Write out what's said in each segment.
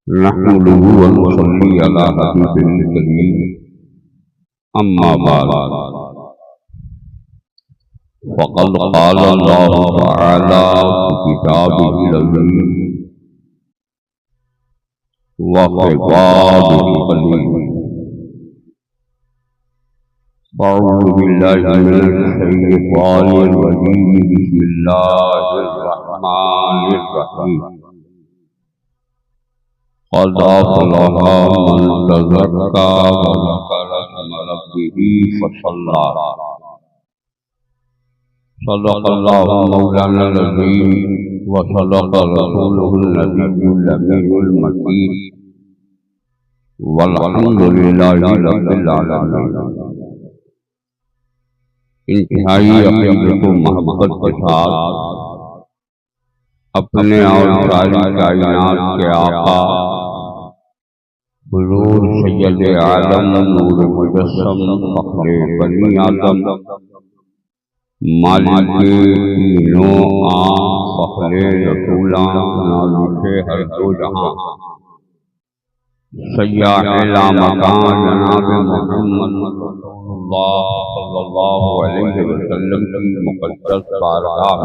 نحمده ونصلي على حبيبه الكريم أما بعد فقد قال الله تعالى في كتابه العزيز وخطابه القديم أعوذ بالله من الشيطان الرجيم بسم الله الرحمن الرحيم قد أفلح من تزكى وذكر اسم ربه فصلى صدق الله مولانا العظيم وصدق رسوله النبي الأمين المكين والحمد لله رب العالمين. انتہائی عقیدت و محبت کے ساتھ اپنے اور ساری کائنات کے آقا حضور سید عالم نور مجسم فخر بنی آدم مالک نو فخر رسولان نازش ہر دو جہاں سیاح لا مکان جناب محمد صلی اللہ علیہ وسلم کی مقدس بارگاہ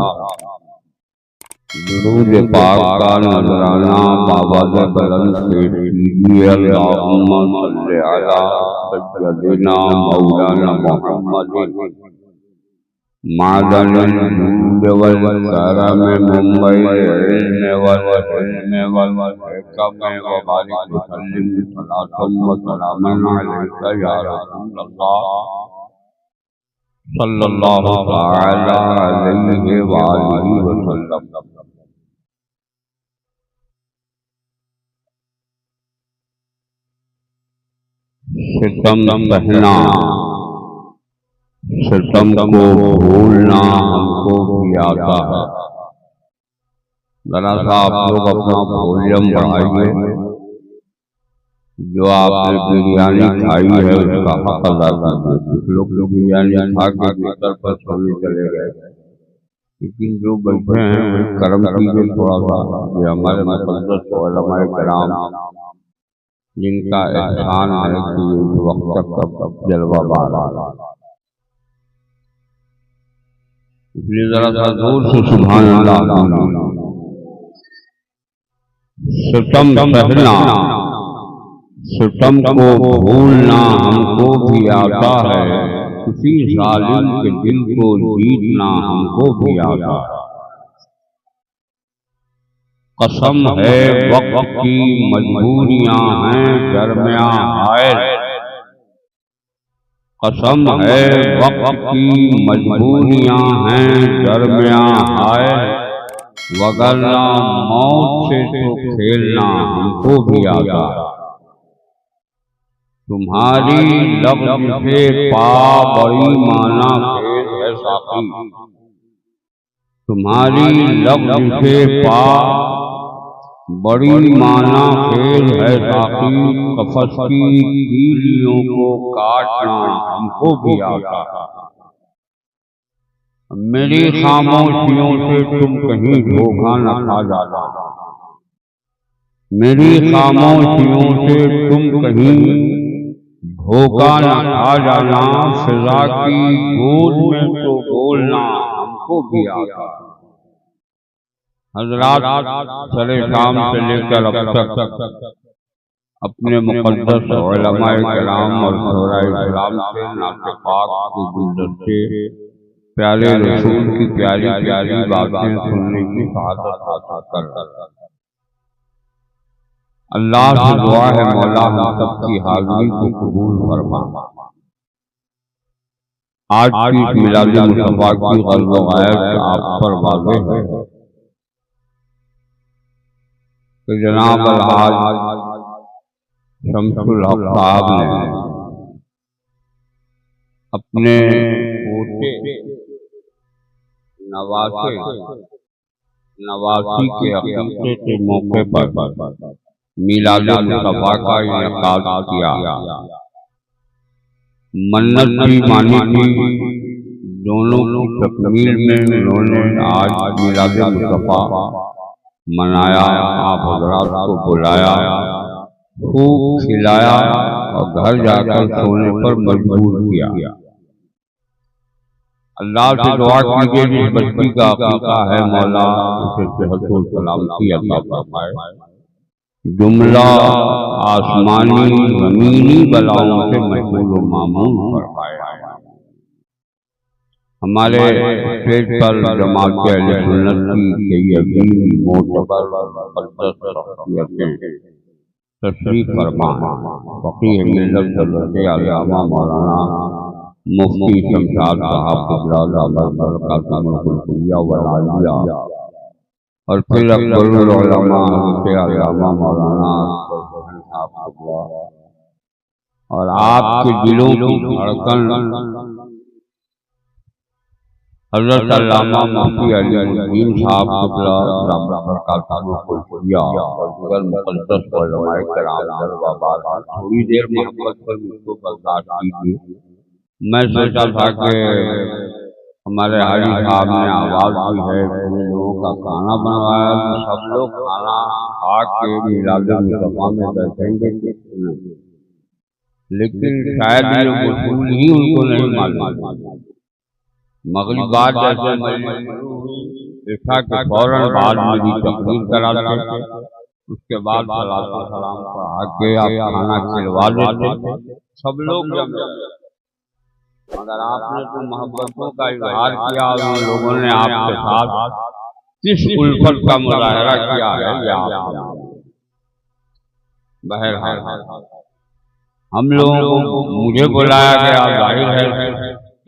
درود پاک کا نذرانہ باوجہ بلند پیش کیجیے. اللہم صلی علی سیدنا مولانا محمد معدن الجود والکرم منبع العلم والحلم والحکم وبارک وسلم صلاۃ وسلام علیک یا رسول اللہ صلی اللہ تعالی علیہ وآلہ وسلم. ستم پہنا ستم کو بھولنا ہم کو بھی آتا ہے. ذرا سا آپ لوگ اپنا ولیوم بڑھائیے. جو آپ نے بریانی کھائی ہے اس کا حق ادا کیجیے. کچھ لوگ بریانی کھا کے بستر پر سونے چلے گئے، لیکن جو بیٹھے ہیں وہ کرم کیجیے تھوڑا سا. یہ ہمارے مقدس علماء کرام جن کا احسان ہے کہ اس وقت تک جلوہ بار اس لیے ذرا سا زور سے سبحان اللہ. ستم پہنا ستم کو بھولنا ہم کو بھی آتا ہے، کسی ظالم کے دل کو جیتنا ہم کو بھی آتا ہے. قسم ہے وقت کی مجبوریاں ہیں درمیان حائل، قسم ہے وقت کی مجبوریاں ہیں درمیان حائل، وگرنہ موت سے تو کھیلنا ہم کو بھی آتا ہے. تمہاری لفظ سے پا بڑی مانا خیز ہے ساقی، تمہاری لفظ سے پا بڑی مانا خیز ہے ساقی، قفس کی کیلیوں کو کاٹنا ہم کو بھی آتا ہے. میری خاموشیوں سے تم کہیں دھوکہ نہ کھا جانا، میری خاموشیوں سے تم کہیں دھوکہ نہ کھا جانا، فضا کی گود میں تو بولنا ہم کو بھی آتا ہے. حضرات سر شام سے لے کر اب تک اپنے مقدس علماء کرام اور شورائے اسلام سے نعت پاک کے گلدستے پیارے رسول کی پیاری پیاری باتیں سننے کی سعادت حاصل کر اللہ سے دعا ہے مولا ہم سب کی حاضری کو قبول فرما. آج کی میلاد مصطفیٰ کی غلب و غائب آپ پر واضح ہے کہ جناب الحاج شمس الحق صاحب نے اپنے پوتے نواسی کے عقیقے کے موقع پر میلاد مصطفیٰ کا انعقاد کیا. منت بھی مانی تھی، دونوں کی تکمیل میں انہوں نے آج میلاد مصطفیٰ منایا، آپ حضرات کو بلایا، خوب کھلایا اور گھر جا کر سونے پر مجبور کیا۔ اللہ سے دعا کیجیے جس بچی کا عقیقہ ہے مولا اسے صحت و سلامتی عطا فرمائے، جملہ آسمانی زمینی بلاؤں سے محفوظ و مامون فرمائے۔ ہمارے اسٹیج پر جماعت اہل سنت کی کئی عظیم معتبر مقدس شخصیتیں تشریف فرما ہیں۔ فقیہ ملت حضرت علامہ مولانا مفتی شمشاد صاحب قبلہ دامت برکاتہم العالیہ والعالیہ، اور پھر اکبر العلماء حضرت علامہ مولانا اکبر صاحب قبلہ، اور آپ کے دلوں کی دھڑکن حضرت علامہ مفتی علی الدین صاحب قبلہ دامت برکاتہم العالیہ اور دیگر مقدس علماء کرام در وبار۔ تھوڑی دیر محبت پر مجھ کو برداشت کیجیے، میں سوچا تھا کہ ہمارے حاجی صاحب نے آواز دی ہے، پورے لوگوں کا کھانا بنوایا تو سب لوگ کھانا کھا کے میلاد مصطفیٰ میں بیٹھیں گے، لیکن شاید یہ اصول ہی ان کو نہیں معلوم۔ مغرب بعد جیسے عشاء کے فوراً بعد میری تقریر کراتے، اس کے بعد صلاۃ و سلام پڑھا کے آپ کھانا کھلوا دیتے، سب لوگ جم جاتے۔ مگر آپ نے تو محبتوں کا اظہار کیا اور ان لوگوں نے آپ کے ساتھ کس الفت کا مظاہرہ کیا ہے یہ آپ کو۔ بہرحال ہم لوگوں کو مجھے بلایا گیا، ظاہر ہے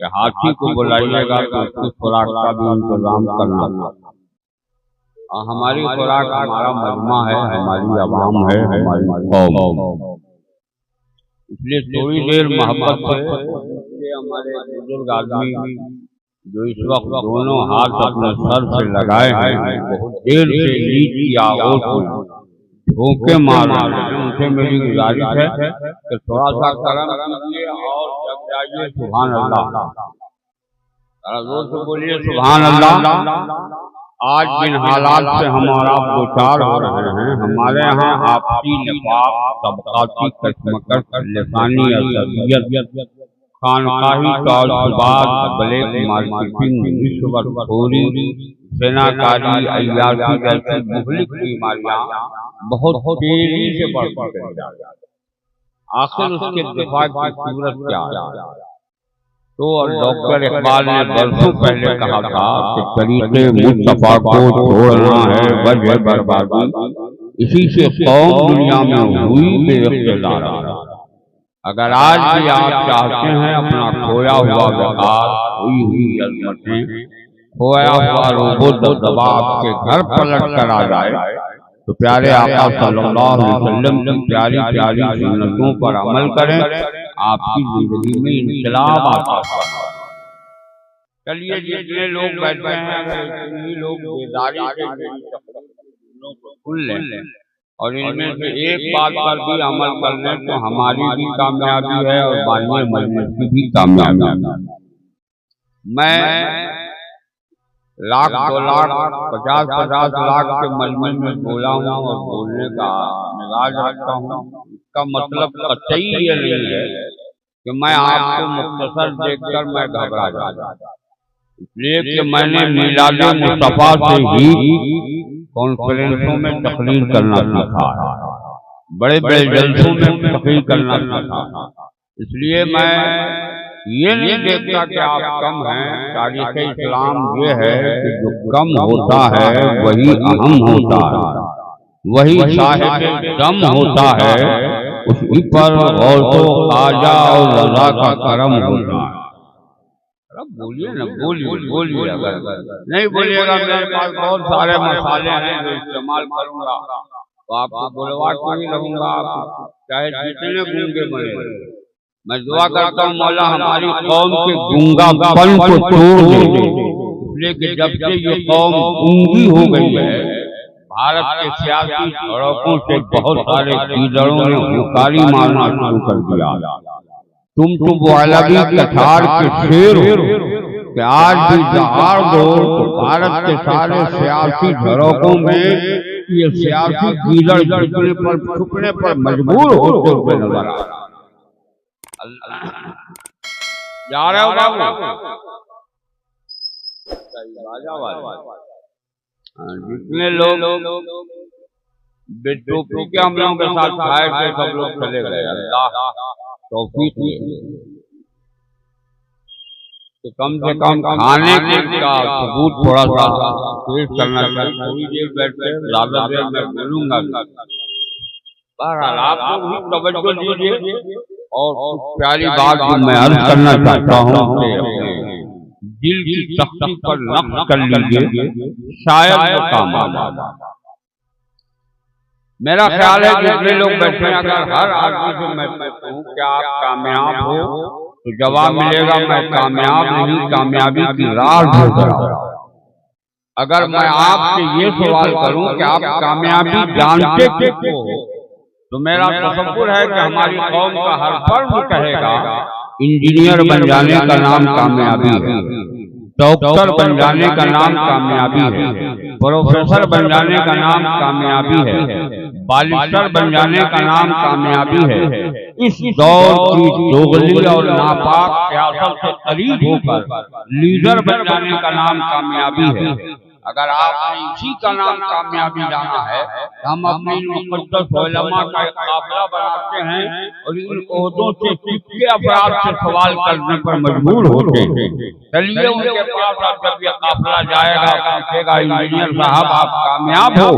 کہ ہاتھی کو بلائیے گا تو اس کی خوراک کا بھی انتظام کرنا اور ہماری خوراک ہمارا مجمع ہے، ہماری عوام ہے، ہماری قوم۔ اس لیے تھوڑی دیر محبت سے ہمارے بزرگ آدمی جو اس وقت دونوں ہاتھ اپنے سر سے لگائے ہیں، بہت دیر سے نیند کی آغوش میں دھوکے مار رہے ہیں، ان سے میری گزارش ہے کہ تھوڑا سا کرم کیجیے اور جب جائیے سبحان اللہ، زور سے بولیے سبحان اللہ۔ آج جن حالات سے ہم اور آپ دوچار ہو رہے ہیں، ہمارے ہاں آپسی نفاق، طبقاتی کشمکش، لسانی عصبیت، خانقاہی تعصبات، بلیک مارکیٹنگ، رشوت خوری، زناکاری، عیاشی جیسی مہلک بیماریاں بہت تیزی سے بڑھتی چلی جاتی ہیں۔ آخر اس کے دفاع کی صورت کیا ہے؟ تو ڈاکٹر اقبال نے برسوں پہلے کہا تھا کہ طریقے مصطفیٰ کو چھوڑنا ہے وجہ بربادی، اسی سے قوم دنیا میں ہوئی بے اقتدار۔ اگر آج بھی آپ چاہتے ہیں اپنا کھویا ہوا وقار، کھوئی ہوئی عظمتیں، کھویا ہوا روب و دبدبہ آپ کے گھر پلٹ کر آ جائے تو پیارے آقا صلی اللہ علیہ وسلم کی پیاری پیاری سنتوں پر عمل کریں، آپ کی زندگی میں انقلاب آتا ہے۔ چلیے جتنے لوگ بیٹھے ہیں اتنی لوگ بیداری سے کھل لیں اور ان میں سے ایک بات پر بھی عمل کر لیں تو ہماری بھی کامیابی ہے اور بانی مجلس کی بھی کامیابی ہے۔ میں لاکھ 2 لاکھ 50 لاکھ کے مجمع میں بولا ہوں اور بولنے کا مزاج رکھتا ہوں، اس کا مطلب قطعی یہ نہیں ہے کہ میں آپ کو مختصر دیکھ کر میں گھبرا جاتا، اس لیے کہ میں نے میلاد مصطفیٰ سے ہی کانفرنسوں میں تقریر کرنا سیکھا، بڑے بڑے جلسوں میں تقریر کرنا سیکھا، اس لیے میں یہ نہیں دیکھتا کہ آپ کم ہیں۔ تاریخ اسلام یہ ہے کہ جو کم ہوتا ہے وہی اہم ہوتا ہے، وہی صاحب دم ہوتا ہے، اسی پر غوث و خواجہ اور رضا کا کرم ہوتا ہے۔ بولیے نا، بولیے، اگر نہیں بولیے گا میرے پاس بہت سارے مسالے ہیں جو استعمال کروں گا تو آپ کو بلوا کے نہیں رہوں گا، آپ چاہے جتنے گونگے بنے۔ میں دعا کرتا ہوں مولا ہماری قوم کے گونگا پن کو توڑ دے، اس لیے کہ جب سے یہ قوم گونگی ہو گئی ہے، بھارت کے سیاسی سڑکوں سے بہت سارے گیدڑوں نے ہنکاری مارنا شروع کر دیا۔ تم تو عالمی کٹھار کے شیر ہو کہ آج بھی دہاڑ دو تو بھارت کے سارے سیاسی سڑکوں میں یہ سیاسی گیدڑ چھپنے پر مجبور ہوتے ہوئے نظر آ رہا ہے۔ جا رہے ہو بابو جتنے لوگ بے ٹوپی کے ہم لوگوں کے ساتھ کھائے تھے سب لوگ چلے گئے، اللہ توفیق دے کہ کم سے کم کھانے کا ثبوت تھوڑا سا پیش کرنا چاہیے۔ تھوڑی دیر بیٹھے زیادہ دیر میں بولوں گا، بہرحال آپ کو بھی توجہ دیجیے اور پیاری بات جو میں عرض کرنا چاہتا ہوں کہ دل کی تختی پر نقش کر لیجیے، شاید وہ کام آ جائے۔ میرا خیال ہے جتنے لوگ بیٹھے ہیں اگر ہر آدمی سے میں پوچھوں کہ آپ کامیاب ہو تو جواب ملے گا میں کامیاب نہیں، کامیابی کی راہ ڈھونڈ رہا ہوں۔ اگر میں آپ سے یہ سوال کروں کہ آپ کامیابی جانتے کس کو تو میرا تصور ہے کہ ہماری قوم کا ہر فرد کہے گا انجینئر بن جانے کا نام کامیابی ہے، ڈاکٹر بن جانے کا نام کامیابی ہے، پروفیسر بن جانے کا نام کامیابی ہے، بالسٹر بن جانے کا نام کامیابی ہے۔ اس دور کی دوغلی اور ناپاک سیاست سے قریب ہو کر لیڈر بن جانے کا نام کامیابی ہے۔ اگر آپ نے اسی کا نام کامیابی جانا ہے ہم اپنے مقدس علماء کا ایک قافلہ بناتے ہیں اور ان عہدوں سے چپکے افراد سے سوال کرنے پر مجبور ہوتے ہیں۔ چلیے ان کے پاس اب جب یہ قافلہ جائے گا پوچھے گا انجینئر صاحب آپ کامیاب ہو،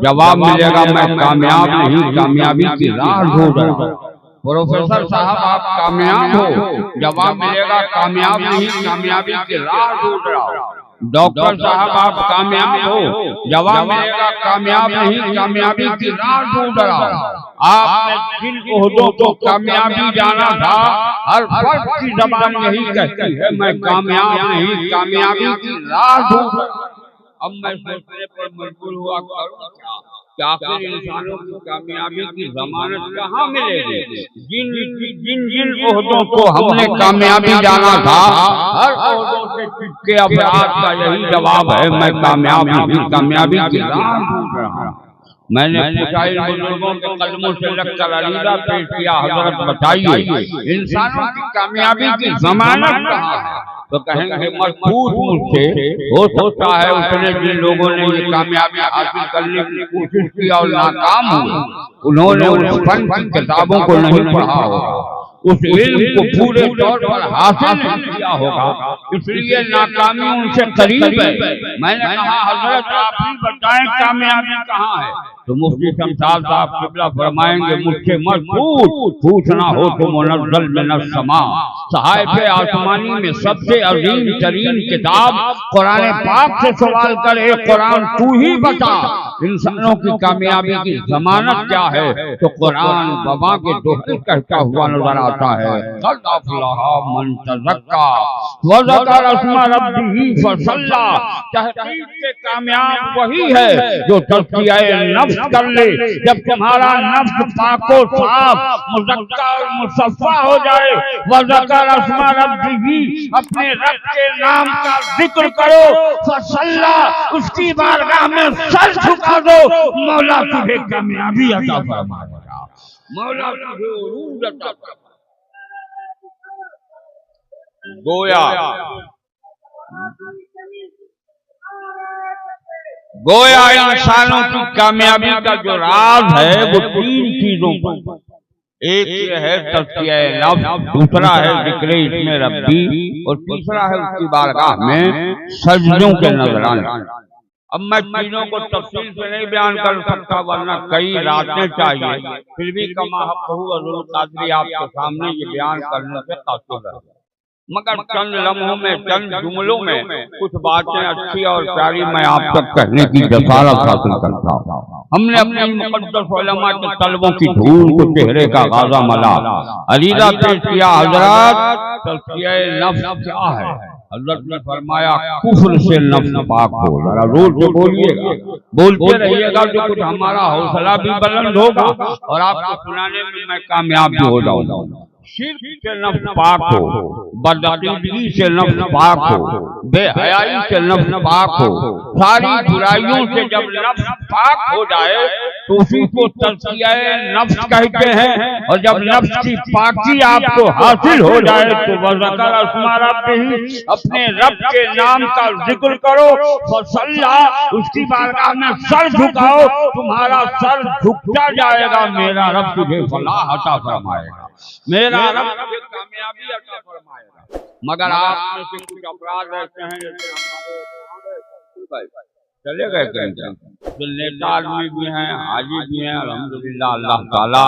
جواب ملے گا میں کامیاب نہیں، کامیابی کی راہ ڈھونڈ رہا ہوں۔ پروفیسر صاحب آپ کامیاب ہو، جواب ملے گا کامیاب نہیں، کامیابی کی راہ ڈھونڈ رہا ہوں۔ ڈاکٹر صاحب آپ کامیاب ہو، جواب ملے گا کامیاب نہیں، کامیابی کی راہ ڈھونڈ رہا ہوں۔ آپ نے جن عہدوں کو کامیابی جانا تھا ہر فرد کی زبان یہی کہتی ہے میں کامیاب نہیں، کامیابی کی راہ ڈھونڈ رہا ہوں۔ اب میں سوچنے پر مجبور ہوا کروں کہ آخر انسانوں کی کامیابی کی ضمانت کہاں ملے گی؟ جن عہدوں کو ہم نے کامیابی جانا تھا ہر عہدوں سے چپکے افراد کا یہی جواب ہے میں کامیاب نہیں، کامیابی کی راہ ڈھونڈ رہا ہوں۔ میں نے پوچھا ان بزرگوں کے قدموں سے لگ کر عریضہ پیش کیا حضرت بتائیے انسانوں کی کامیابی کی ضمانت کہاں ہے؟ تو کہیں گے مضبوط مجھ سے ہو سکتا ہے اس نے جن لوگوں نے یہ کامیابی حاصل کرنے کی کوشش کی اور ناکام ہوئے انہوں نے اس فن کی کتابوں کو نہیں پڑھا ہوگا، اس علم کو پورے طور پر حاصل نہیں کیا ہوگا، اس لیے ناکامی ان سے قریب ہے۔ میں نے کہا حضرت آپ ہی بتائیں کامیابی کہاں ہے؟ تو مفتی شمشاد صاحب قبلہ فرمائیں گے مجھ سے مت پوچھنا ہو تو منزل من السماء، صحائف آسمانی میں سب سے عظیم ترین کتاب قرآن پاک سے سوال کر اے قرآن تو ہی بتا انسانوں کی کامیابی کی ضمانت کیا ہے؟ تو قرآن وبا کے دوحے کہتا ہوا نظر آتا ہے قد افلح من تزکا وذکر اسم ربہ فصلی، تحقیق کے کامیاب وہی ہے جو تزکیہ نفس کر لے۔ جب تمہارا نفس پاک و صاف مزکا اور مصفا ہو جائے وذکر اسم ربہ، اپنے رب کے نام کا ذکر کرو، فصلی اس کی بارگاہ میں سر جھکا دو، مولا تجھے کامیابی عطا فرمائے گا، مولا تجھے عروج عطا فرمائے گویا انسانوں کی کامیابی کا جو راز ہے وہ تین چیزوں پر، ایک یہ ہے تزکیہ نفس، دوسرا ہے ذکر اسم ربی اور تیسرا ہے اس کی بارگاہ میں سجدوں کے نذرانے۔ اب میں چیزوں کو تفصیل سے نہیں بیان کر سکتا ورنہ کئی راتیں چاہیے، پھر بھی کما حقہ حضور قادری آپ کے سامنے یہ بیان کرنے سے قاصر ہے، مگر چند لمحوں میں چند جملوں میں کچھ باتیں اچھی اور پیاری میں آپ تک کہنے کی جسارت حاصل کرتا ہوں۔ ہم نے اپنے مقدس علماء کے طلبوں کی دھول کو چہرے کا غازہ ملا، عریضہ پیش کیا حضرات تزکیہ نفس کیا ہے؟ حضرت نے فرمایا کفر سے نفس پاک ہو، ذرا زور سے بولیے گا، بولتے رہیے گا تو کچھ ہمارا حوصلہ بھی بلند ہوگا اور آپ کو سنانے میں میں کامیاب بھی ہو جاؤں گا۔ شرک سے نفس پاک ہو، بدعقیدگی سے نفس پاک ہو، بے حیائی سے نفس پاک ہو، ساری برائیوں سے جب نفس پاک ہو جائے تو اسی کو تزکیہ نفس کہتے ہیں، اور جب نفس کی پاکی آپ کو حاصل ہو جائے تو وذکر اسم ربہ، اپنے رب کے نام کا ذکر کرو، فصلی، اس کی بارگاہ میں سر جھکاؤ، تمہارا سر جھکتا جائے گا، میرا رب تجھے فلاح عطا فرمائے گا، میرا رب تجھے کامیابی عطا فرمائے گا۔ مگر آپ میں سے کچھ افراد ایسے ہیں جیسے ہمارے چلے گئے کہیں جو نیتا آدمی بھی ہیں، حاجی بھی ہیں، الحمدللہ اللہ تعالیٰ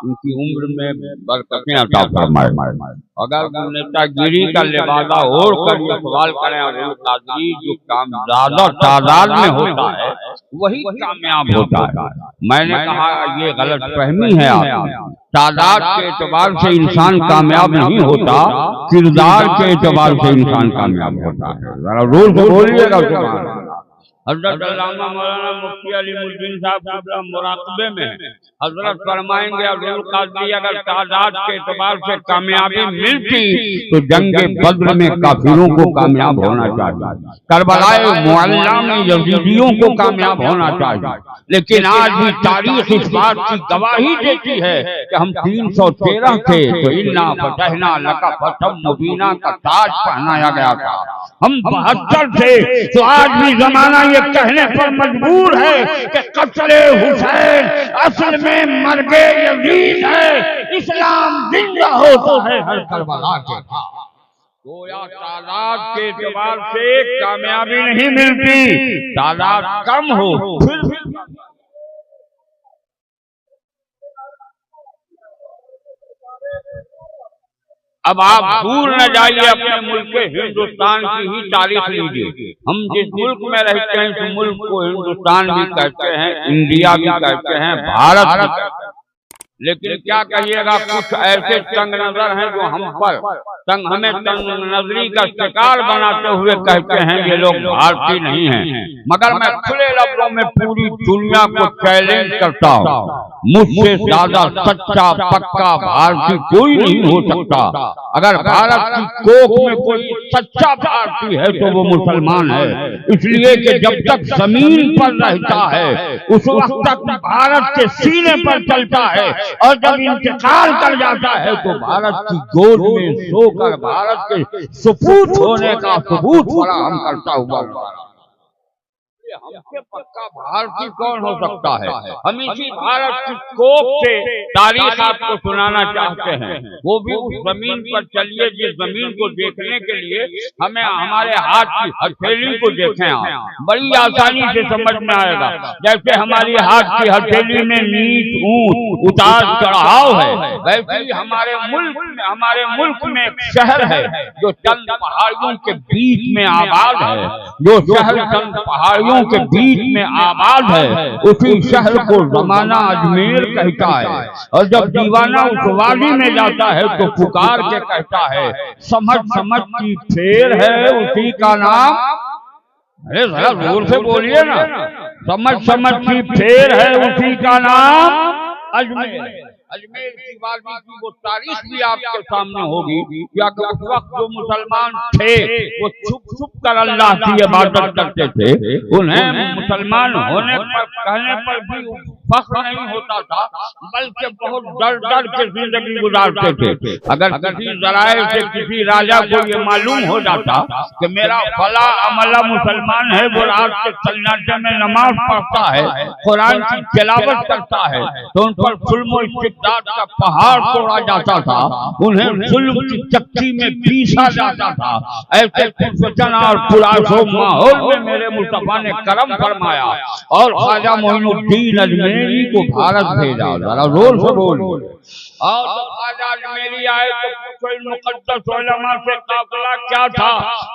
ان کی عمر میں برکتیں عطا فرمائے۔ اگر وہ نیتا گیری کا لبادہ اوڑھ کر یہ سوال کریں اور قادری جو کام زیادہ تعداد میں ہوتا ہے وہی کامیاب ہوتا ہے، میں نے کہا یہ غلط فہمی ہے آپ، تعداد کے اعتبار سے انسان کامیاب نہیں ہوتا، کردار کے اعتبار سے انسان کامیاب ہوتا ہے۔ ذرا زور سے بولیے گا سبحان اللہ۔ حضرت علامہ مولانا مفتی علی الدین صاحب مراقبے میں حضرت فرمائیں گے عبد القادری اگر تعداد کے اعتبار سے کامیابی ملتی تو جنگ بدر میں کافروں کو کامیاب ہونا چاہیے، کربلائے معلی میں یزیدیوں کو کامیاب ہونا چاہیے، لیکن آج بھی تاریخ اس بات کی گواہی دیتی ہے کہ ہم 313 تھے تو انا فتحنا لک فتحا مبینا کا تاج پہنایا گیا تھا، ہم 72 تھے تو آج بھی زمانہ یہ کہنے پر مجبور ہے کہ قتل حسین اصل میں مرگ یزید ہے، اسلام زندہ ہوتا ہے ہر کربلا کے پاس۔ گویا تعداد کے اعتبار سے کامیابی نہیں ملتی، تعداد کم ہو پھر اب آپ دور نہ جائیے، اپنے ملک ہندوستان کی ہی تاریخ لیجیے، ہم جس ملک میں رہتے ہیں اس ملک کو ہندوستان بھی کہتے ہیں، انڈیا بھی کہتے ہیں، بھارت بھی کہتے ہیں، لیکن کیا کہیے گا کچھ ایسے تنگ نظر ہیں جو ہمیں تنگ نظری کا شکار بناتے ہوئے کہتے ہیں یہ لوگ بھارتی نہیں ہیں، مگر میں کھلے لفظوں میں پوری دنیا کو چیلنج کرتا ہوں، مجھ سے زیادہ سچا پکا بھارتی کوئی نہیں ہو سکتا، اگر بھارت کی کوکھ میں کوئی سچا بھارتی ہے تو وہ مسلمان ہے، اس لیے کہ جب تک زمین پر رہتا ہے اس وقت تک بھارت کے سینے پر چلتا ہے، اور جب انتقال کر جاتا ہے تو بھارت کی گود میں سو کر بھارت کے سپوت ہونے کا ثبوت فراہم کرتا ہوا، ہم سے پکا بھارتی کون ہو سکتا ہے؟ ہم اسی بھارت کی کوکھ سے تاریخ آپ کو سنانا چاہتے ہیں، وہ بھی اس زمین پر چلیے جس زمین کو دیکھنے کے لیے ہمیں ہمارے ہاتھ کی ہتھیلی کو دیکھیں، آپ بڑی آسانی سے سمجھ میں آئے گا، جیسے ہماری ہاتھ کی ہتھیلی میں نیچ اونچ اتار چڑھاؤ ہے، ویسے ہی ہمارے ملک میں ایک شہر ہے جو چند پہاڑیوں کے بیچ میں آباد ہے، جو شہر چند پہاڑیوں کے بیچ میں آباد ہے، اسی شہر کو زمانہ اجمیر کہتا ہے، اور جب دیوانہ اس وادی میں جاتا ہے تو پکار کے کہتا ہے سمجھ سمجھ کی پھیر ہے اسی کا نام، ارے ذرا زور سے بولیے نا، سمجھ سمجھ کی پھیر ہے اسی کا نام اجمیر۔ اجمیر کی وادی کی وہ تاریخ بھی آپ کے سامنے ہوگی، یا کہ اس وقت جو مسلمان تھے وہ چھپ چھپ کر اللہ کی عبادت کرتے تھے، انہیں مسلمان ہونے پر کہنے پر بھی فخر نہیں ہوتا تھا، بلکہ بہت ڈر ڈر کے زندگی گزارتے تھے۔ اگر کسی ذرائع سے کسی راجا کو یہ معلوم ہو جاتا کہ میرا فلاں عملہ مسلمان ہے، وہ رات کے سناٹے میں نماز پڑھتا ہے، قرآن کی تلاوت کرتا ہے، تو ان پر ظلم و استبداد کا پہاڑ توڑا جاتا تھا، انہیں ظلم کی چکی میں پیسا جاتا تھا۔ ایسے پرفتن اور پرآشوب ماحول میں میرے مصطفیٰ نے کرم فرمایا اور خواجہ معین الدین اجمیری کو بھارت بھیجا، ذرا زور سے بولو، اور جب خواجہ اجمیری آئے تو پوچھو مقدس علماء سے قافلہ کیا تھا؟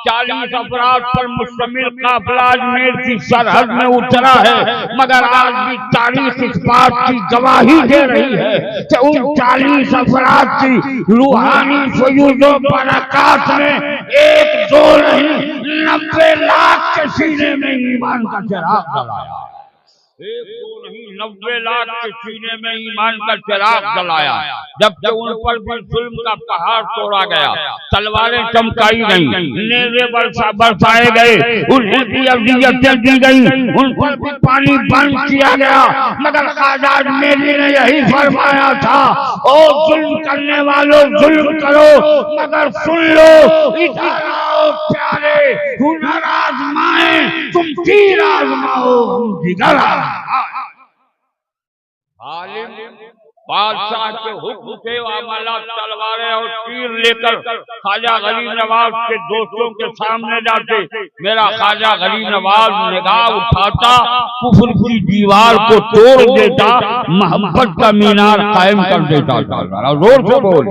40 افراد پر مشتمل قافلہ اجمیر کی سرحد میں اترا ہے، مگر آج بھی تاریخ اس بات کی گواہی دے رہی ہے کہ ان 40 افراد کی روحانی فیوز و برکات میں ایک دو نہیں 90 لاکھ کے سینے میں ایمان کا چراغ جلایا۔ ایک دو نہیں 90 لاکھ کے سینے میں ایمان کا چراغ جلایا، جب کہ ان پر بھی ظلم کا پہاڑ توڑا گیا، تلواریں چمکائی گئیں، نیزے برسائے گئے، انہیں بھی اذیتیں دی گئیں، ان پر بھی پانی بند کیا گیا، مگر خواجہ اجمیری نے یہی فرمایا تھا، او ظلم کرنے والوں ظلم کرو مگر سن لو، ادھر آؤ پیارے، ہنر آزمائیں، تم تیر آزماؤ ہم دیگر عالم بادشاہ کے حکم سے عملہ تلواریں اور تیر لے کر خواجہ غریب نواز کے دوستوں کے سامنے جاتے، میرا خواجہ غریب نواز نگاہ اٹھاتا، کفر کی دیوار کو توڑ دیتا، محبت کا مینار قائم کر دیتا تھا۔ زور سے بول،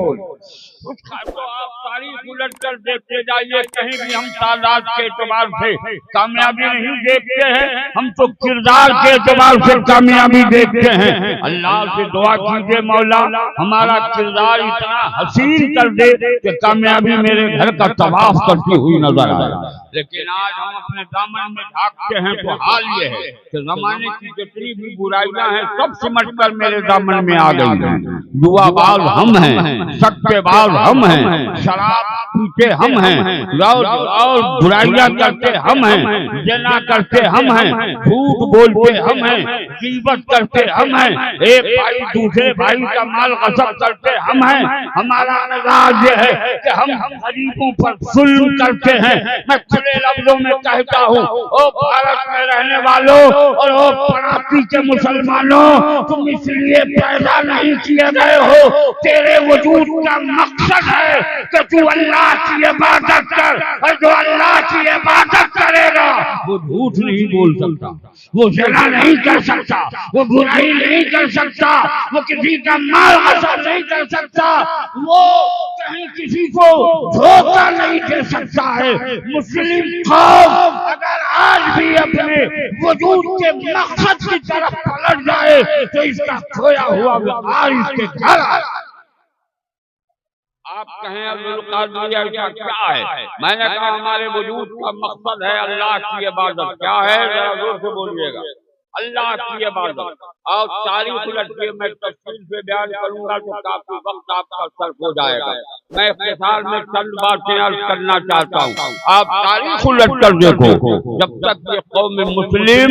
اس کا تو آپ تاریخ الٹ کر دیکھتے جائیے، کہیں بھی ہم تعداد کے اعتبار سے کامیابی نہیں دیکھتے ہیں، ہم تو کردار کے اعتبار سے کامیابی دیکھتے ہیں۔ اللہ سے دعا کیجئے مولا ہمارا کردار اتنا حسین کر دے کہ کامیابی میرے گھر کا طواف کرتی ہوئی نظر آئے۔ لیکن آج ہم اپنے دامن میں جھانکتے ہیں تو حال یہ ہے کہ زمانے کی جتنی بھی برائیاں ہیں سب سمٹ کر میرے دامن میں آ گئی ہیں۔ دعا باز ہم ہیں، سکے باز ہم ہیں، شراب پیتے ہم ہیں، اور برائیاں کرتے ہم ہیں، زنا کرتے ہم ہیں، جھوٹ بولتے ہم ہیں، غیبت کرتے ہم ہیں، ایک بھائی دوسرے بھائی کا مال غصب کرتے ہم ہیں۔ ہمارا مزاج یہ ہے کہ ہم غریبوں پر ظلم کرتے ہیں۔ میں کھلے لفظوں میں کہتا ہوں، او بھارت میں رہنے والوں اور او پراتی کے مسلمانوں، تم اس لیے پیدا نہیں کیے گئے ہو، تیرے وجود کا مقصد ہے کہ تو اللہ کی عبادت کر، اور جو اللہ کی عبادت کرے گا وہ جھوٹ نہیں بول سکتا، وہ زنا نہیں کر سکتا، وہ برائی نہیں کر سکتا، وہ کسی کا مال غصب نہیں کر سکتا، وہ کہیں کسی کو دھوکہ نہیں دے سکتا ہے۔ مسلم قوم اگر آج بھی اپنے وجود کے مقصد کی طرف پلٹ جائے تو اس کا کھویا ہوا وقار اس کے گھر آئے۔ آپ کہیں عبدالقادریہ کیا ہے؟ میں نے کہا ہمارے وجود کا مقصد ہے اللہ کی عبادت۔ کیا ہے؟ ذرا زور سے بولیے گا، اللہ کی عبادت۔ اور تاریخ الٹ کے میں تفصیل سے بیان کروں گا تو کافی وقت آپ کا صرف ہو جائے گا۔ میں اختصار میں چند باتیں عرض کرنا چاہتا ہوں۔ آپ تاریخ الٹ کر دیکھو، جب تک یہ قوم مسلم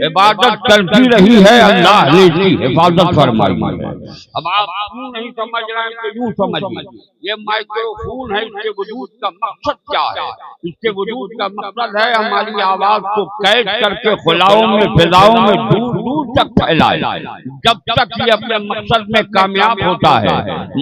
عبادت کرتی رہی ہے اللہ نے اس کی حفاظت فرمائی ہے۔ اب آپ کیوں نہیں سمجھ رہے ہیں کہ یوں سمجھیے، یہ مائکرو فون ہے، اس کے وجود کا مقصد کیا ہے؟ اس کے وجود کا مقصد ہے ہماری آواز کو قید کر کے خلاؤں میں فضاؤں میں دور دور تک پھیلائے۔ جب تک یہ اپنے مقصد میں کامیاب ہوتا ہے،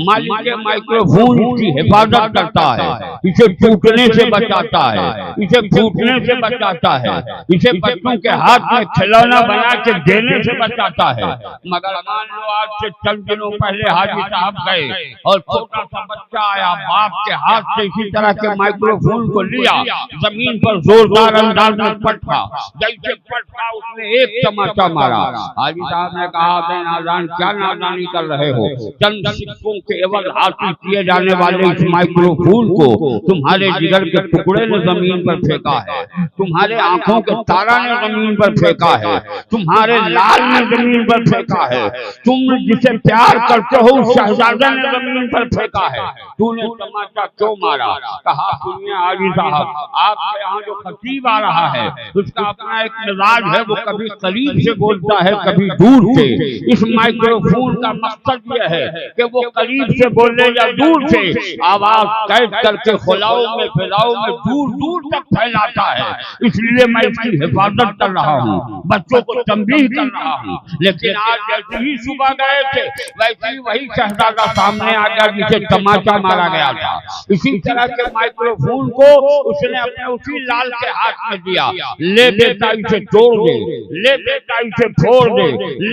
مالک مائکرو فون کی حفاظت کرتا ہے، اسے ٹوٹنے سے بچاتا ہے، اسے پھوٹنے سے بچاتا ہے، اسے بچوں کے ہاتھ میں کھلونا بنا کے دینے سے بچاتا ہے۔ مگر مان لو آج سے چند دنوں پہلے حاجی صاحب گئے اور چھوٹا سا بچہ آیا، باپ کے ہاتھ سے اسی طرح کے مائکرو فون کو لیا، زمین پر زوردار انداز میں پٹکا، جیسے پٹکا اس نے ایک تماچا مارا۔ حاجی صاحب نے کہا بے نادان کیا نادانی کر رہے ہو، چند سکوں کے عوض حاصل کیے جانے والے اس مائکرو فون کو تمہارے جگر کے ٹکڑے نے زمین پر پھینکا ہے، تمہارے آنکھوں کے تارا نے زمین پر پھینکا ہے، تمہارے لال نے زمین پر پھینکا ہے، تم جسے پیار کرتے ہو اس شہزادے نے زمین پر پھینکا ہے، تو نے تماچا کیوں مارا؟ کہا سنیے حاجی صاحب، آپ کے یہاں جو خطیب آ رہا ہے اس کا اپنا ایک مزاج ہے، وہ کبھی قریب سے بولتا ہے کبھی دور سے۔ اس مائکرو فون کا مقصد یہ ہے کہ وہ قریب سے بولے یا دور سے آواز قید کر کے خلاؤں میں فضاؤں میں دور دور تک پھیلاتا ہے۔ اس لیے میں اس کی حفاظت کر رہا ہوں، بچوں کو تنبیہ کر رہا ہوں۔ لیکن آج جیسے ہی صبح گئے تھے ویسے ہی وہی شہزادہ سامنے آ گیا جسے تماچا مارا گیا تھا۔ اسی طرح کے مائکرو فون کو اس نے اپنے اسی لال کے ہاتھ میں دیا، لے بیٹا اسے توڑ دے، لے بیٹا اسے پھوڑ دے،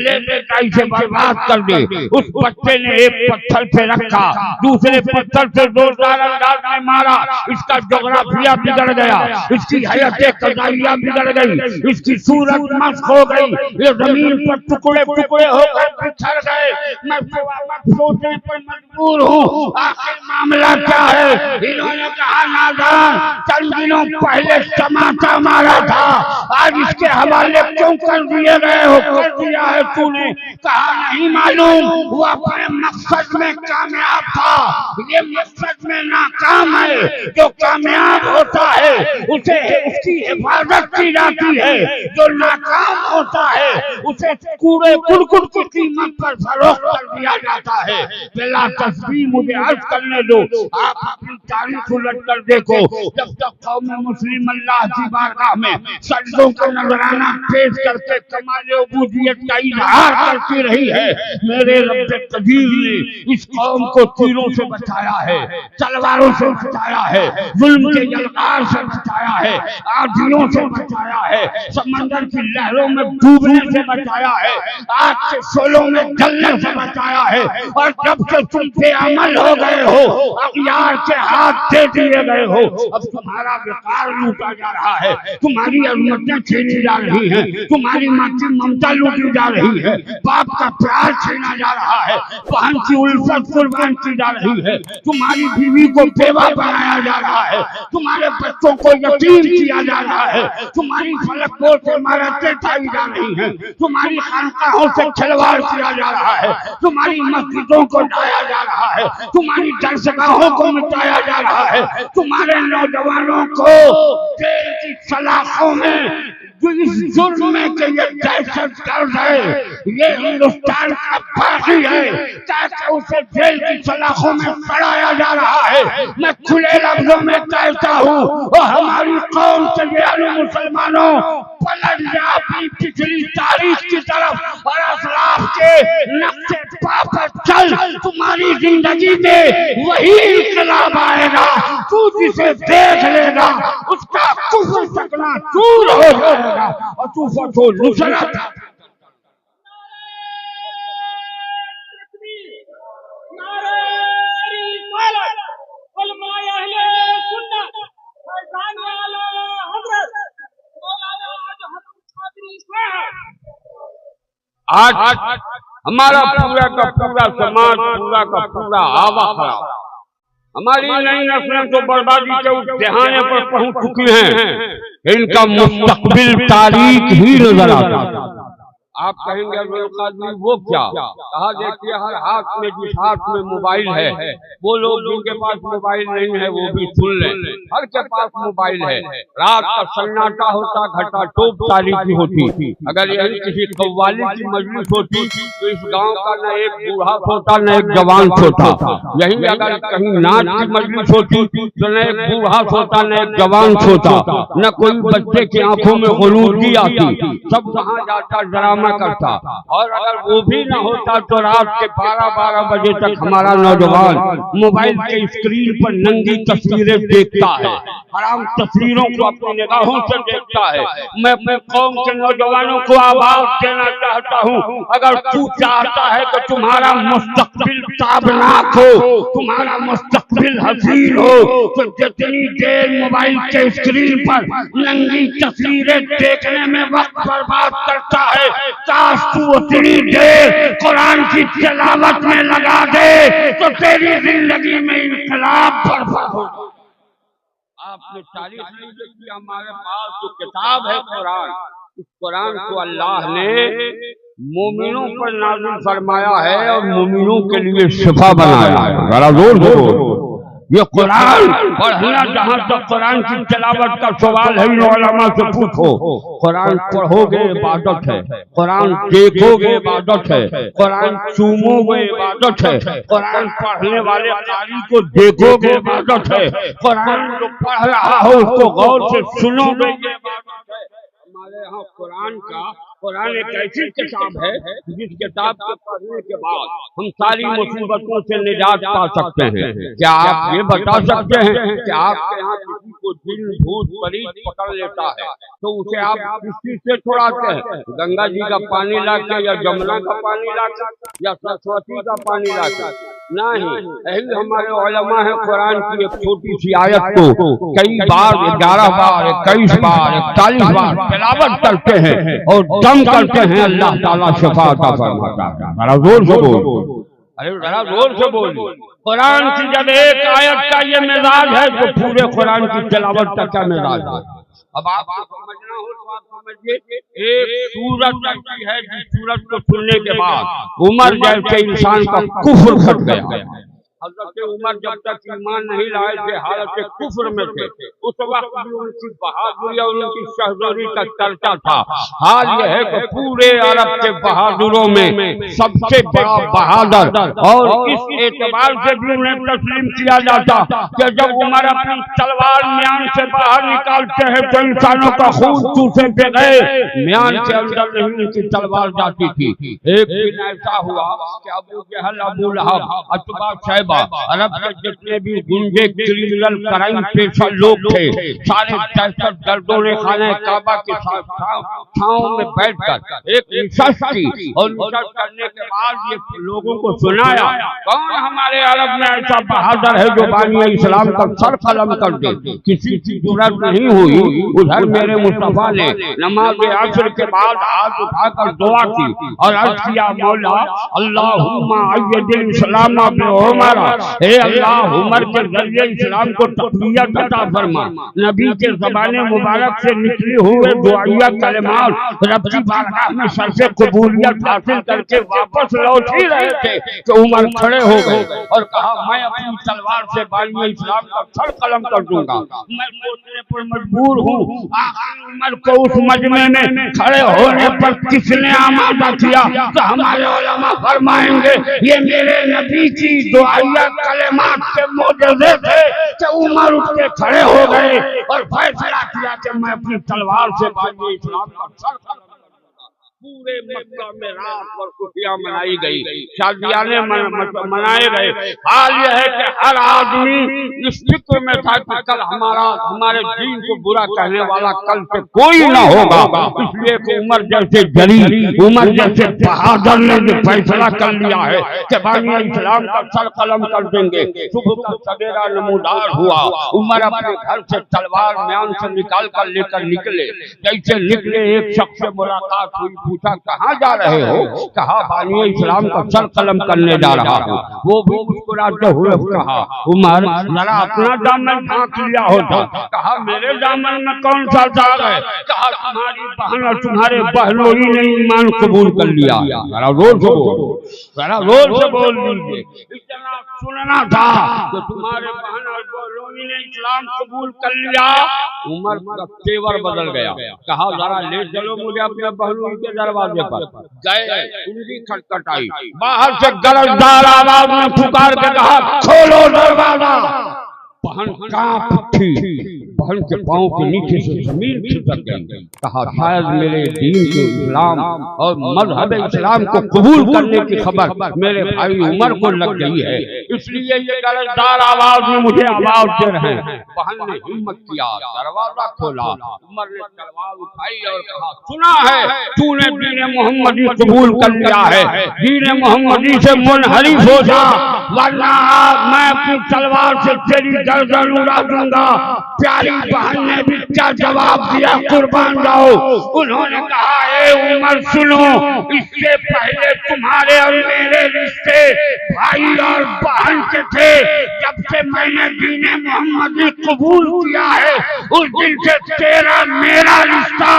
لے بیٹا اسے برباد کر دے۔ اس بچے نے ایک پتھر سے رکھا، دوسرے پتھر سے زوردار انداز میں مارا، اس کا جغرافیہ بگڑ گیا، اس کی حیات قضائیہ بگڑ گئی، اس کی صورت مسخ ہو گئی، یہ زمین پر ٹکڑے ٹکڑے ہو کر بچھڑ گئے۔ میں سوچنے پر مجبور مجبور ہوں. آخر معاملہ کیا ہے؟ انہوں نے کہا نادان چند دنوں پہلے تماچا مارا تھا، آج اس کے حوالے کیوں کر دیے گئے ہو؟ کر دیا ہے تو نے. کہا نہیں معلوم، وہ اپنے مقصد میں کامیاب تھا، یہ مقصد میں ناکام ہے. جو کامیاب ہوتا ہے اسے اس کی حفاظت کی جاتی ہے، جو ناکام ہوتا ہے اسے کوڑے کرکٹ کی قیمت پر فروخت کر دیا جاتا ہے. بلا تصویر مجھے عرض کرنے دو، آپ اپنی تاریخ الٹ کر دیکھو. جب تک قوم مسلم اللہ کی بارگاہ میں سجدوں کا نذرانہ پیش کر کے کمال عبودیت کا اظہار کرتی رہی ہے، میرے رب قدیر نے اس قوم کو تیروں سے بچایا ہے، تلواروں سے بچایا ہے، ظلم کے یلغار سے بچایا ہے، آندھیوں سے بچایا ہے، سمندر کی لہروں میں ڈوبنے سے بچایا ہے، آگ کے شعلوں میں جلنے سے بچایا ہے. اور جب سے تم پہ عمل ہو گئے ہو، اغیار کے ہاتھ دے دیے گئے ہو، اب تمہارا وقار لوٹا جا رہا ہے، تمہاری عظمتیں چھینی جا رہی ہیں، تمہاری ماتی ممتا لوٹی جا رہی ہے، باپ کا پیار چھینا جا رہا ہے، بہن کی الفت قربان کی جا رہی ہے، تمہاری بیوی کو بیوہ بنایا جا رہا ہے، تمہارے بچوں کو یتیم کیا جا رہا ہے، تمہاری فلک کو سے عمارتیں ڈھائی جا رہی ہیں، تمہاری خانقاہوں سے کھلواڑ کیا جا رہا ہے، تمہاری مسجدوں کو ڈھایا جا رہا ہے، تمہاری درسگاہوں کو مٹایا جا رہا ہے، تمہارے نوجوانوں کو جیل کی سلاخوں میں جو اس ظلم میں کہ یہ دہشت گرد ہے، یہ ہندوستان کا باغی ہے، تاکہ اسے جیل کی سلاخوں میں سڑایا جا رہا ہے. میں کھلے لفظوں میں کہتا ہوں، اور ہماری قوم سے مسلمانوں پلٹ جا اپنی پچھلی تاریخ کی طرف اور اسلاف کے نقش پا پر چل. تمہاری زندگی میں وہی انقلاب آئے گا، تو جسے دیکھ لے گا اس کا کفر سکنا چور ہو جائے گا اور تو فتح و نصرت. آج ہمارا پورا کا پورا سماج، پورا کا پورا آوا خراب، ہماری نئی نسلیں تو بربادی کے اس دہانے پر پہنچ چکی ہیں، ان کا مستقبل تاریخ ہی نظر آتا ہے. آپ کہیں گے قاضی وہ کیا؟ کہا دیکھیے ہر ہاتھ میں جس ہاتھ میں موبائل ہے، وہ لوگ جن کے پاس موبائل نہیں ہے وہ بھی سن لیں، ہر کے پاس موبائل ہے. رات کا سناٹا ہوتا، گھٹا ٹوپ تاریخی ہوتی. اگر یہی کسی قوالی کی مجلس ہوتی تو اس گاؤں کا نہ ایک بوڑھا سوتا نہ ایک جوان سوتا. یہی اگر کہیں ناچ کی مجلس ہوتی تو نہ ایک بوڑھا سوتا نہ ایک جوان سوتا، نہ کوئی بچے کی آنکھوں میں غنودگی آتی، سب وہاں جاتا ڈرامہ کرتا. اور اگر وہ بھی نہ ہوتا تو رات کے 12 بجے تک ہمارا نوجوان موبائل کے اسکرین پر ننگی تصویریں دیکھتا ہے، حرام تصویروں کو اپنی نگاہوں سے دیکھتا ہے. میں اپنے قوم کے نوجوانوں کو آواز دینا چاہتا ہوں، اگر تو چاہتا ہے کہ تمہارا مستقبل تابناک ہو، تمہارا مستقبل حسین ہو، تو جتنی دیر موبائل کے اسکرین پر ننگی تصویریں دیکھنے میں وقت برباد کرتا ہے، کاش تو اتنی دیر قرآن کی تلاوت میں لگا دے تو تیری زندگی میں انقلاب برپا ہو. آپ نے تاریخ نہیں دیکھی، ہمارے پاس جو کتاب ہے قرآن، اس قرآن کو اللہ نے مومنوں پر نازل فرمایا ہے اور مومنوں کے لیے شفا بنایا ہے. ذرا زور سے یہ قرآن پڑھنا، جہاں تک قرآن کی تلاوت کا سوال ہے علماء سے پوچھو. قرآن پڑھو گے عبادت ہے، قرآن دیکھو گے عبادت ہے، قرآن چومو گے عبادت ہے، قرآن پڑھنے والے قاری کو دیکھو گے عبادت ہے، قرآن جو پڑھ رہا ہو اس کو غور سے سنو گے عبادت ہے. ہمارے یہاں قرآن ایک ایسی کتاب ہے جس کتاب کو پڑھنے کے بعد ہم ساری مصیبتوں سے نجات پا سکتے ہیں. کیا آپ یہ بتا سکتے ہیں کہ آپ کے یہاں کسی کو جن بھوت پریت پکڑ لیتا ہے تو اسے آپ کس چیز سے چھڑاتے ہیں؟ گنگا جی کا پانی لا کے یا جمنا کا پانی لا کے یا سرسوتی کا پانی لا کے؟ نہیں. یہی ہمارے علماء ہیں قرآن کی ایک چھوٹی سی آیت کو کئی بار 11 بار 21 بار 41 بار تلاوت کرتے ہیں اور دم کرتے ہیں، اللہ تعالیٰ شفا عطا فرماتا ہے. ذرا زور سے بولو. ارے ذرا زور سے بولیے. قرآن کی جب ایک آیت کا یہ مزاج ہے تو پورے قرآن کی تلاوت کا کیا مزاج ہے؟ اب آپ کو سمجھنا ہو تو آپ سمجھیے. ایک سورت ایسی ہے جس سورت کو سننے کے بعد عمر جیسے انسان کا کفر گھٹ گیا. حضرت عمر جب تک ایمان نہیں لائے تھے حالت کفر میں تھے. اس وقت بھی ان کی بہادری اور ان کی شہزوری کا چرچا تھا. حال یہ ہے کہ پورے عرب کے بہادروں میں سب سے بڑا بہادر اور اس اعتبار سے بھی انہیں تسلیم کیا جاتا کہ جب عمر اپنی تلوار میان سے باہر نکالتے ہیں تو انسانوں کا خون چوسے بغیر میان کے اندر نہیں ان کی تلوار جاتی تھی. ایک دن ایسا ہوا کہ ابو جہل، ابو لہب، عتبہ، شیبہ، عرب کے جتنے بھی گنجے کریمنل کرائم پیشہ لوگ تھے سارے دہشت گردوں نے خانہ کعبہ کے چھاؤں میں بیٹھ کر ایک نشست کی اور نشست کرنے کے بعد یہ لوگوں کو سنایا کون ہمارے عرب میں ایسا بہادر ہے جو بانی اسلام کا سر قلم کر دے. کسی کی جرأت نہیں ہوئی. ادھر میرے مصطفیٰ نے نماز عصر کے بعد ہاتھ اٹھا کر دعا کی اور عرض کیا مولا اللہم ایّد الاسلام بعمر، اے اللہ عمر کے ذریعے اسلام کو تقویت عطا فرما. نبی کے زبان مبارک سے نکلی ہوئے دعائیہ کلمات رب کی بارگاہ میں سر سے قبولیت حاصل کر کے واپس لوٹ ہی رہے تھے کہ عمر کھڑے ہو گئے اور کہا میں اپنی تلوار سے بانی اسلام کا سر قلم کر دوں گا. میں سوچنے پر مجبور ہوں آخر عمر کو اس مجمع میں کھڑے ہونے پر کس نے آمادہ کیا؟ تو ہمارے علماء فرمائیں گے یہ میرے نبی کی دعائیہ کلمات کے معجزے تھے کہ عمر اٹھ کے کھڑے ہو گئے اور فیصلہ کیا کہ میں اپنی تلوار سے بانی اسلام کا سر قلم کروں گا. پورے مکہ میں رات اور خوشیاں منائی گئی، شادیاں منائے گئے. حال یہ ہے کہ ہر آدمی اس فکر میں تھا کہ کل ہمارے دین کو برا کہنے والا کل سے کوئی نہ ہوگا. اس لیے کہ عمر جیسے جلیل، عمر جیسے بہادر نے جو فیصلہ کر لیا ہے کہ بانی اسلام کا سر قلم کر دیں گے. صبح کا سویرا نمودار ہوا. عمر اپنے گھر سے تلوار میان سے نکال کر لے کر نکلے. جیسے نکلے ایک شخص سے ملاقات ہوئی. پوچھا کہاں جا رہے ہو؟ کہا بانی اسلام کا سر قلم کرنے جا رہا ہوں. وہ بھی مسکراتے ہوئے کہا عمر ذرا اپنا دامن ڈھانک لیا ہوتا. کہا میرے دامن میں کون سا داغ ہے؟ کہا تمہاری بہن اور تمہارے بہنوئی نے ایمان قبول کر لیا. ذرا زور سے بولو، ذرا زور سے بول دیجیے. اتنا سننا تھا کہ تمہارے بہن اور بہنوئی نے اسلام قبول کر لیا. عمر کا تیور بدل گیا. کہا ذرا لے چلو مجھے اپنے بہنوئی کے دروازے پر. گئے، کنجی کھٹکھٹائی. باہر سے گرجدار آواز میں پکار کے کہا کھولو دروازہ. بہن کانپ اٹھی. بہن کے پاؤں کے نیچے سے زمین کھسک گئی. کہا شاید میرے دین کے اسلام اور مذہب اسلام کو قبول کرنے کی خبر میرے بھائی عمر کو لگ گئی ہے، اس لیے یہ گرجدار آواز میں مجھے آواز دے رہے ہیں. بہن نے ہمت کیا، دروازہ کھولا. عمر نے تلوار اٹھائی اور کہا سنا ہے تو نے دین محمدی قبول کر لیا ہے، دین محمدی سے منحرف ہو جا ورنہ میں اپنی تلوار سے تیری گردن اڑا دوں گا. پیاری بہن نے بھی کیا جواب دیا قربان جاؤ. انہوں نے کہا اے عمر سنو، اس سے پہلے تمہارے اور میرے رشتے بھائی اور بہن کے تھے. جب سے میں نے دین محمدی قبول کیا ہے اس دن سے تیرا میرا رشتہ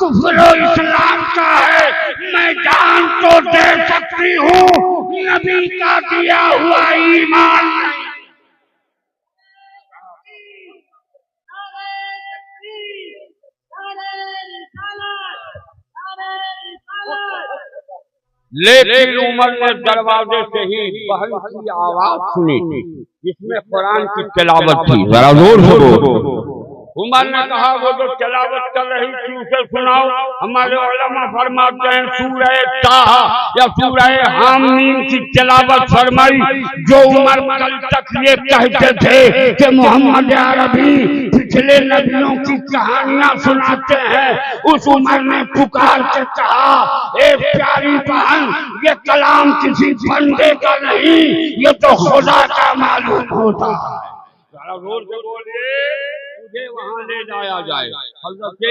کفر و اسلام کا ہے. میں جان تو دے سکتی ہوں نبی کا دیا ہوا ایمان نہیں. لیکن عمر نے دروازے سے ہی بہن کی آواز سنی تھی جس میں قرآن کی تلاوت تھی. ذرا زور سے بولو. عمر نے کہا وہ جو تلاوت کر رہی تھی اسے سناؤ. ہمارے علماء فرماتے ہیں سورہ طٰہٰ یا سورہ حامیم کی تلاوت فرمائی. جو عمر کل تک یہ کہتے تھے کہ محمد عربی پچھلے نبیوں کی کہانیاں سناتے ہیں، اس عمر نے پکار کے کہا اے پیاری بہن یہ کلام کسی بندے کا نہیں، یہ تو خدا کا معلوم ہوتا ہے. ذرا زور سے بولیے. مجھے وہاں لے جایا جائے۔ حضرت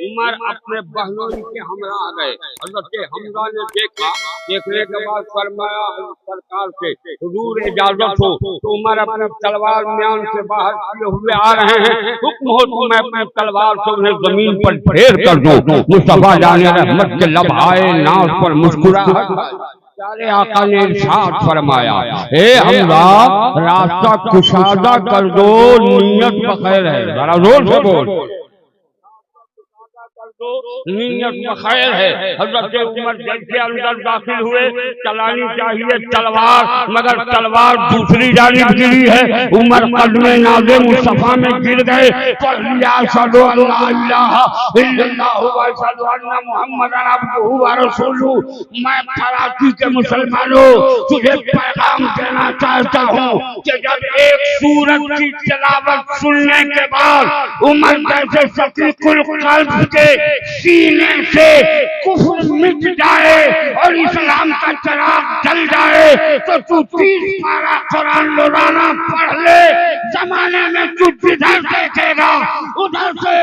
عمر اپنے بہنوئی کے ہمراہ گئے۔ حضرت حمزہ نے دیکھا، دیکھنے کے بعد فرمایا سرکار سے حضور اجازت ہو تو عمر اپنی تلوار میان سے باہر کیے ہوئے آ رہے ہیں، حکم ہو تو میں اپنی تلوار سے انہیں زمین پر ڈھیر کر دوں۔ مصطفیٰ جان رحمت کے لب آئے ناز پر مسکراہٹ، پیارے آقا نے ارشاد فرمایا اے حمزہ راستہ کشادہ کر دو، نیت بخیر ہے۔ ذرا زور سے بول، نیت بخیر ہے۔ حضرت عمر جیسے اندر داخل ہوئے، چلانی چاہیے تلوار، مگر تلوار دوسری جانب گری ہے۔ عمر قدم ناز مصطفیٰ میں گر گئے، پڑھ لیا اشہد ان لا الہ الا اللہ و اشہد ان محمدا عبدہ و رسولہ۔ میں کراچی کے مسلمانوں تجھے پیغام دینا چاہتا ہوں کہ جب ایک سورت کی تلاوت سننے کے بعد عمر جیسے شقیق القلب کے سینے سے کفر مٹ جائے اور اسلام کا چراغ جل جائے تو 30 پارہ قرآن روزانہ پڑھ لے، زمانے میں جدھر دیکھے گا ادھر سے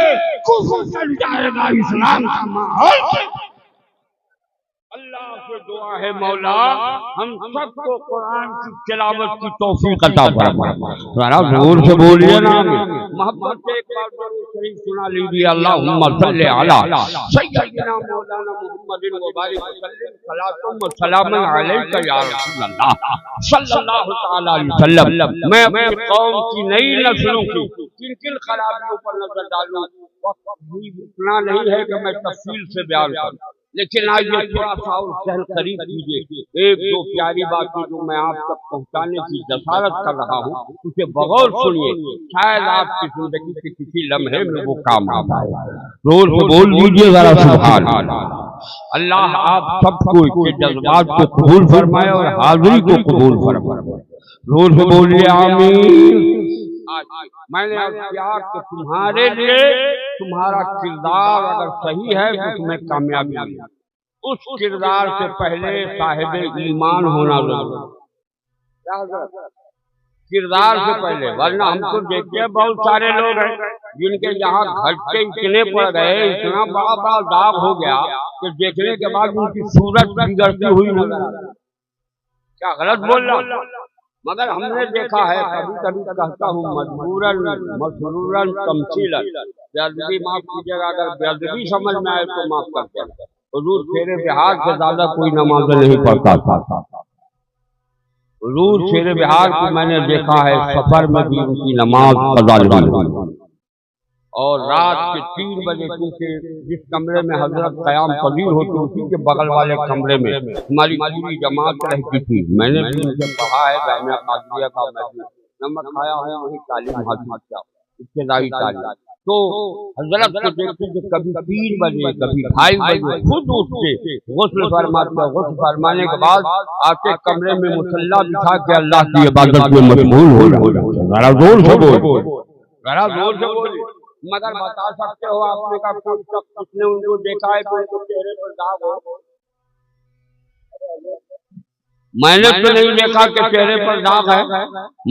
کفر چل جائے گا، اسلام کا ماحول۔ اللہ سے دعا ہے مولا ہم سب کو قرآن کی تلاوت کی توفیق عطا فرما۔ ذرا زور سے بولیے نا، محبت سے ایک بار ضرور شریف سنا لیجیے، اللہم صلی علی سیدنا مولانا محمد و بارک وسلم صلاۃ و سلام علیک یا رسول اللہ صلی اللہ تعالی علیہ وسلم۔ میں اپنی قوم کی نئی نسلوں کی کن کن خرابیوں پر نظر ڈالوں، وقت بھی اتنا نہیں ہے کہ میں تفصیل سے بیان کروں، لیکن آئیے تھوڑا سا اور سہل قریب کیجیے۔ ایک دو پیاری باتیں جو میں آپ تک پہنچانے کی جسارت کر رہا ہوں اسے بغور سنیے، شاید آپ کی زندگی کے کسی لمحے میں وہ کام آ جائے۔ زور سے بول دیجیے ذرا سبحان اللہ۔ اللہ آپ سب کو کے جذبات کو قبول فرمائے اور حاضری کو قبول فرمائے۔ زور سے بولیے آمین۔ میں نے عرض کیا کہ تمہارے لیے تمہارا کردار اگر صحیح ہے تو تمہیں کامیابی ہے، اس کردار سے پہلے صاحب ایمان ہونا ضروری ہے، کردار سے پہلے، ورنہ ہم کو دیکھتے ہیں بہت سارے لوگ ہیں جن کے یہاں گھٹے اتنے پڑ گئے، اتنا بڑا بڑا داغ ہو گیا کہ دیکھنے کے بعد ان کی صورت بگڑتی ہوئی نظر آتی ہے۔ کیا غلط بول رہا؟ مگر ہم نے دیکھا ہے، کبھی کبھی کہتا ہوں مجبوراً مسروراً تمثیلاً، بیادبی معاف کیجیے گا، اگر بیادبی سمجھ میں آئے تو معاف کر دیں۔ حضور شیر بہار سے زیادہ کوئی نماز نہیں پڑھتا تھا۔ حضور شیر بہار کو میں نے دیکھا ہے سفر میں بھی ان کی نماز قضا نہیں ہوئی، اور رات کے 3 بجے کیونکہ جس کمرے میں حضرت قیام پذیر ہوتے اسی کے بغل والے کمرے میں ہماری پوری جماعت رہتی تھی۔ میں نے بھی ان سے پڑھا ہے، جامعہ قادریہ کا میں بھی نمک کھایا ہوں، وہی تعلیم حاصل کیا، ابتدائی تعلیم۔ تو حضرت کو دیکھتے کہ کبھی 3 بجے کبھی 2:30 بجے خود اٹھتے، غسل فرماتے، غسل فرمانے کے بعد آتے کمرے میں مصلی بچھا کے اللہ کی عبادت میں مشغول ہو جاتے۔ ذرا زور سے بول، ذرا زور سے بول۔ مگر بتا سکتے ہو آپ نے کا کوئی شخص جس نے ان کو دیکھا ہے کوئی تو چہرے پر داغ ہو؟ میں نے تو نہیں دیکھا کہ چہرے پر داغ ہے۔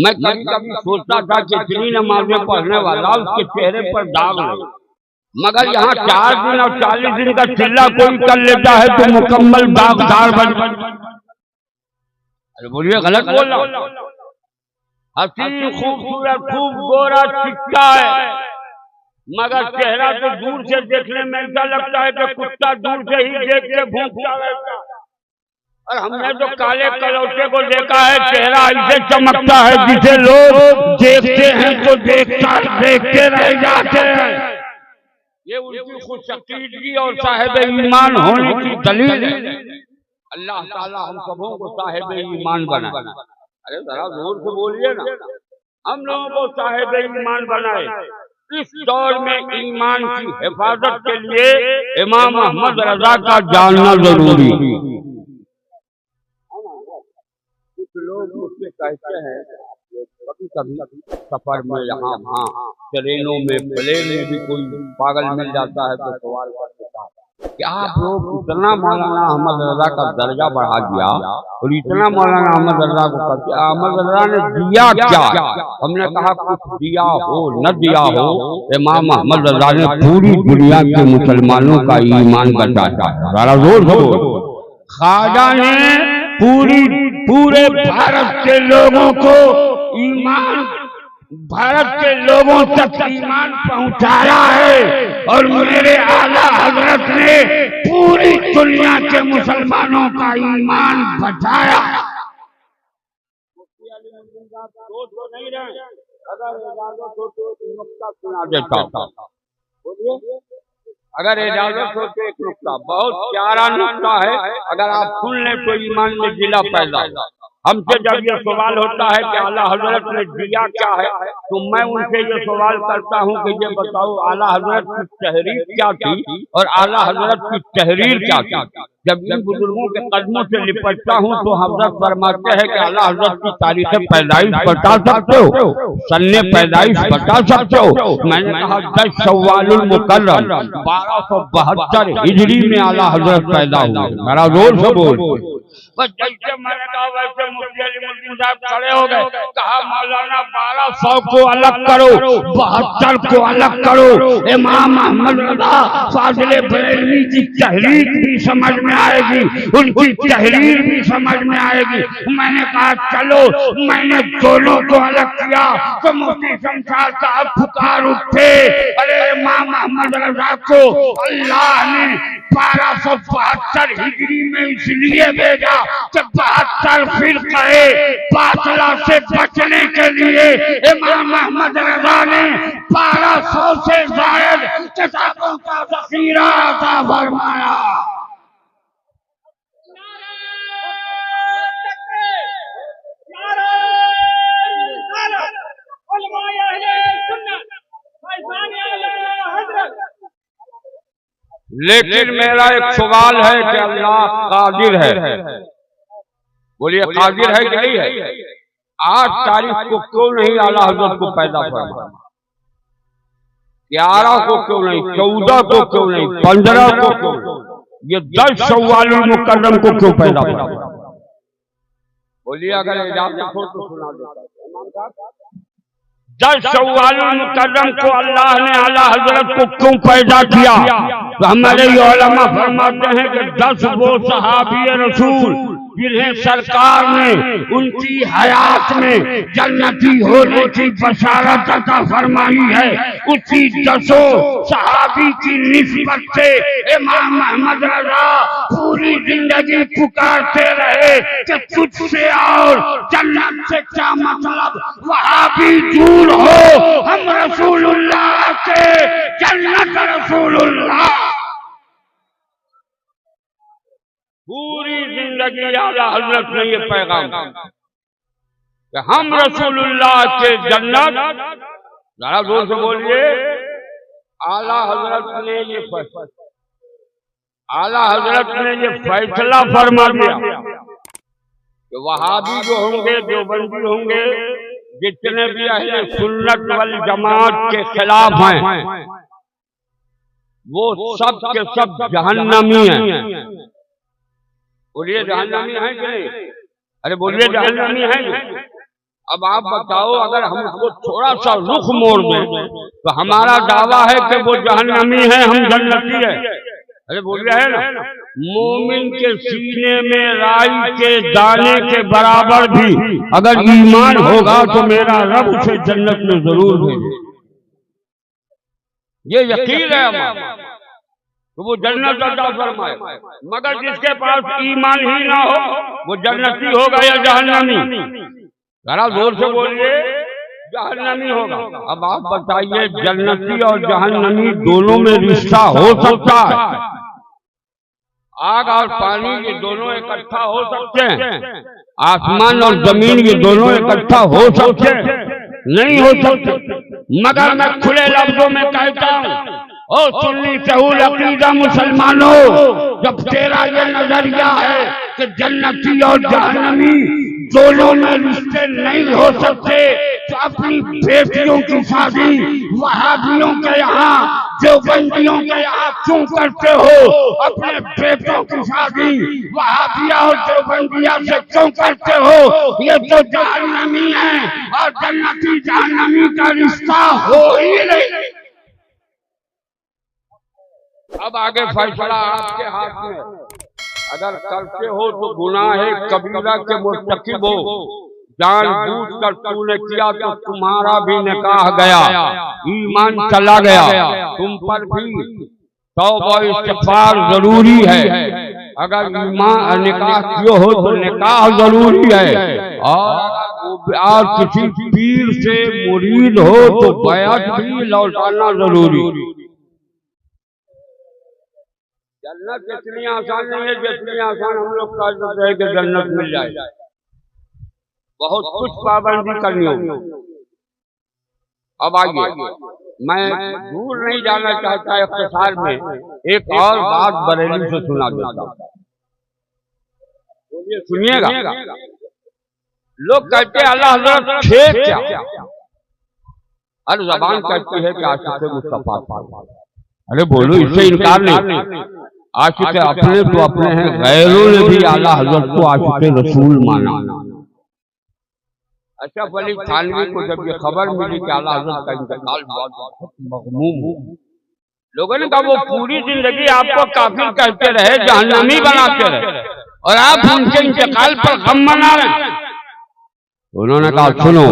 میں کبھی کبھی سوچتا تھا کہ اتنی نمازیں پڑھنے والا اس کے چہرے پر داغ نہیں، مگر یہاں 4 دن اور 40 دن کا چلہ کوئی کر لیتا ہے تو مکمل داغدار بن۔ ارے بولیے غلط بول رہا؟ حسین خوبصورت خوب گورا چکا ہے، مگر چہرہ تو دور سے دیکھنے میں ایسا لگتا ہے کہ کتا دور سے ہی دیکھ کے بھونکتا رہتا ہے۔ اور ہم نے جو کالے کلوٹے کو دیکھا ہے چہرہ ایسے چمکتا ہے جسے لوگ دیکھتے ہیں تو دیکھتے رہ جاتے ہیں۔ یہ ان کی خود عقیدگی اور صاحب ایمان ہونے کی دلیل ہے۔ اللہ تعالی ہم سبوں کو صاحب ایمان بنائے۔ ارے ذرا زور سے بولیے نا، ہم لوگوں کو صاحب ایمان بنائے۔ اس دور میں ایمان کی حفاظت کے لیے امام احمد رضا کا جاننا ضروری ہے۔ کچھ لوگ مجھ سے کہتے ہیں کبھی کبھی سفر میں یہاں وہاں ٹرینوں میں پلین میں بھی کوئی پاگل مل جاتا ہے تو سوال کر دیتا ہے کہ آپ لوگ اتنا مولانا احمد رضا کا درجہ بڑھا دیا اور اتنا مولانا احمد رضا کو کر دیا، احمد رضا نے دیا کیا؟ ہم نے کہا کچھ دیا ہو نہ دیا ہو، امام احمد رضا نے پوری دنیا کے مسلمانوں کا ایمان بچایا ہے۔ ذرا زور سے بولو۔ خواجہ نے پورے بھارت کے لوگوں کو ایمان، بھارت کے لوگوں تک ایمان پہنچایا ہے، اور میرے اعلیٰ حضرت نے پوری دنیا کے مسلمانوں کا ایمان بچایا۔ اگر اجازت ہو تو ایک نقطہ، بہت پیارا نقطہ ہے، اگر آپ سن لیں تو ایمان میں ضلع پیدا۔ ہم سے جب یہ سوال ہوتا ہے کہ اعلیٰ حضرت نے دیا کیا ہے، تو میں ان سے یہ سوال کرتا ہوں کہ یہ بتاؤ اعلیٰ حضرت کی تحریر کیا تھی اور اعلیٰ حضرت کی تحریر کیا تھی؟ جب ان بزرگوں کے قدموں سے لپٹتا ہوں تو حضرت فرماتے ہیں کہ اعلیٰ حضرت کی تاریخ پیدائش بتا سکتے ہو، سن پیدائش بتا سکتے ہو؟ میں نے کہا 10 شوال المکرم 1272 ہجری میں اعلیٰ حضرت پیدا ہوئے۔ میرا زور سے بول۔ بس جیسے میں نے کہا ویسے مفتی علی مدین صاحب کھڑے ہو گئے، کہا مولانا 1200 کو الگ کرو، 72 کو الگ کرو، امام احمد رضا فاضل بریلوی کی تحریر بھی سمجھ میں آئے گی، ان کی تحریر بھی سمجھ میں آئے گی۔ میں نے کہا چلو، میں نے دونوں کو الگ کیا تو مفتی شمشاد صاحب پکار اٹھے، ارے امام احمد رضا کو اللہ نے 1272 ہجری میں اس لیے بھیجا کہ 72 فرقے باطلہ سے بچنے کے لیے امام احمد رضا نے 1200 سے زائد کتابوں کا ذخیرہ عطا فرمایا۔ لیکن میرا ایک سوال ہے کہ اللہ قادر ہے، بولیے قادر ہے کہ نہیں ہے؟ 8 تاریخ کو کیوں نہیں اعلیٰ حضرت کو پیدا فرمایا؟ 11 کو کیوں نہیں؟ 14 کو کیوں نہیں؟ 15 کو کیوں نہیں؟ یہ 10 شوال المکرم کو کیوں پیدا فرمایا؟ بولیے اگر اجازت ہو تو سنا دیتا۔ 10 شوال المکرم کو اللہ نے اعلیٰ حضرت کو کیوں پیدا کیا؟ تو ہمارے علماء فرماتے ہیں کہ 10 وہ صحابی رسول جنہیں سرکار نے ان کی حیات میں جنتی ہونے کی بشارت عطا فرمائی ہے، اسی 10 صحابی کی نسبت سے امام احمد رضا پوری زندگی پکارتے رہے کہ تجھ سے اور جنت سے کیا مطلب، وہاں بھی دور ہو، ہم رسول اللہ کے جنت رسول اللہ۔ پوری زندگی اعلیٰ حضرت نے یہ پیغام کہ ہم رسول اللہ کے جنت، ذرا زور سے بولیے، اعلیٰ حضرت نے یہ فیصلہ فرما دیا کہ وہابی جو ہوں گے، دیوبندی ہوں گے، جتنے بھی اہل سنت والجماعت کے خلاف ہیں، وہ سب کے سب جہنمی ہیں۔ بولیے جہنمی ہیں کہ نہیں؟ ارے بولیے جہنمی ہیں۔ اب آپ بتاؤ، اگر ہم اس کو تھوڑا سا رخ موڑ دیں تو ہمارا دعویٰ ہے کہ وہ جہنمی ہیں، ہم جنتی ہیں۔ ارے بولیے ہے نا، مومن کے سینے میں رائی کے دانے کے برابر بھی اگر ایمان ہوگا تو میرا رب اسے جنت میں ضرور بھیجے، یہ یقین ہے ہمارا، تو وہ جنت عطا فرمائے۔ مگر جس کے پاس ایمان ہی نہ ہو وہ جنتی ہوگا یا جہنمی؟ ذرا زور سے بولیے، جہنمی ہوگا۔ اب آپ بتائیے، جنتی اور جہنمی دونوں میں رشتہ ہو سکتا ہے؟ آگ اور پانی یہ دونوں اکٹھا ہو سکتے ہیں؟ آسمان اور زمین یہ دونوں اکٹھا ہو سکتے ہیں؟ نہیں ہو سکتے۔ مگر میں کھلے لفظوں میں کہتا ہوں، اور سنی سہول عقیدہ مسلمانوں، جب تیرا یہ نظریہ ہے کہ جنتی اور جہنمی دونوں میں رشتے نہیں ہو سکتے، تو اپنی بیٹیوں کی شادی وہابیوں کے یہاں دیوبندیوں کے آپ کیوں کرتے ہو؟ اپنے بیٹوں کی شادی وہابیہ اور دیوبندیہ سے کیوں کرتے ہو؟ یہ تو جہنمی ہے اور جنتی جہنمی کا رشتہ ہو ہی نہیں۔ اب آگے فیصلہ آپ کے ہاتھ میں، اگر کرتے ہو تو گناہ کبیرہ کے مرتکب ہو، جان بوجھ کر تو نے کیا تو تمہارا بھی نکاح گیا، ایمان چلا گیا، تم پر بھی توبہ استغفار ضروری ہے۔ اگر ایمان نکاح کیے ہو تو نکاح ضروری ہے، اور کسی پیر سے مرید ہو تو بیعت بھی لوٹانا ضروری۔ جنت اتنی آسان نہیں ہے جتنی آسان ہم لوگ کہتے ہیں کہ جنت مل جائے، بہت کچھ پابندی کرنی ہوگی۔ اب آئیے، میں دور نہیں جانا چاہتا، اختصار میں ایک اور بات بریلی سے سنا دیتا ہوں، سنیے گا۔ لوگ کہتے ہیں اللہ حضرت تھے کیا؟ ہر زبان کہتی ہے کہ عاشق مصطفیٰ، ارے بولو، اس سے انکار نہیں۔ عاشق اپنے تو اپنے ہیں، غیروں نے بھی اعلیٰ حضرت کو عاشق رسول مانا۔ اشرف علی تھانوی کو جب یہ خبر ملی کہ اعلیٰ حضرت کا انتقال بہت مغموم ہو، لوگوں نے کہا وہ پوری زندگی آپ کو کافر کہتے رہے، جہنمی بناتے رہے، اور آپ ان کے انتقال پر غم منا رہے ہیں۔ انہوں نے کہا سنو،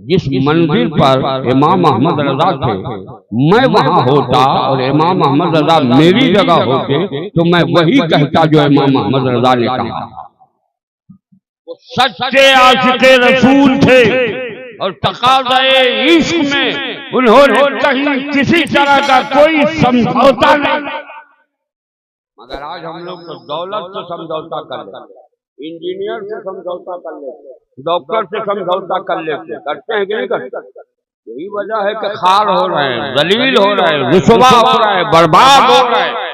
جس منزل پر امام احمد رضا تھے میں وہاں ہوتا اور امام احمد رضا میری جگہ ہوتے تو میں وہی کہتا جو امام احمد رضا نے کہا۔ وہ سچے عاشق رسول تھے اور تقاضۂ عشق میں انہوں نے کہیں کسی طرح کا کوئی سمجھوتا نہیں۔ مگر آج ہم لوگ تو دولت سے سمجھوتا کر لیتے، انجینئر سے سمجھوتا کر لیتے، ڈاکٹر سے سمجھوتا کر لیتے، کرتے ہیں کہ نہیں کرتے؟ یہی وجہ ہے کہ خار ہو رہے ہیں، ذلیل ہو رہے ہیں، رسوا ہو رہا ہے، برباد ہو رہے ہیں،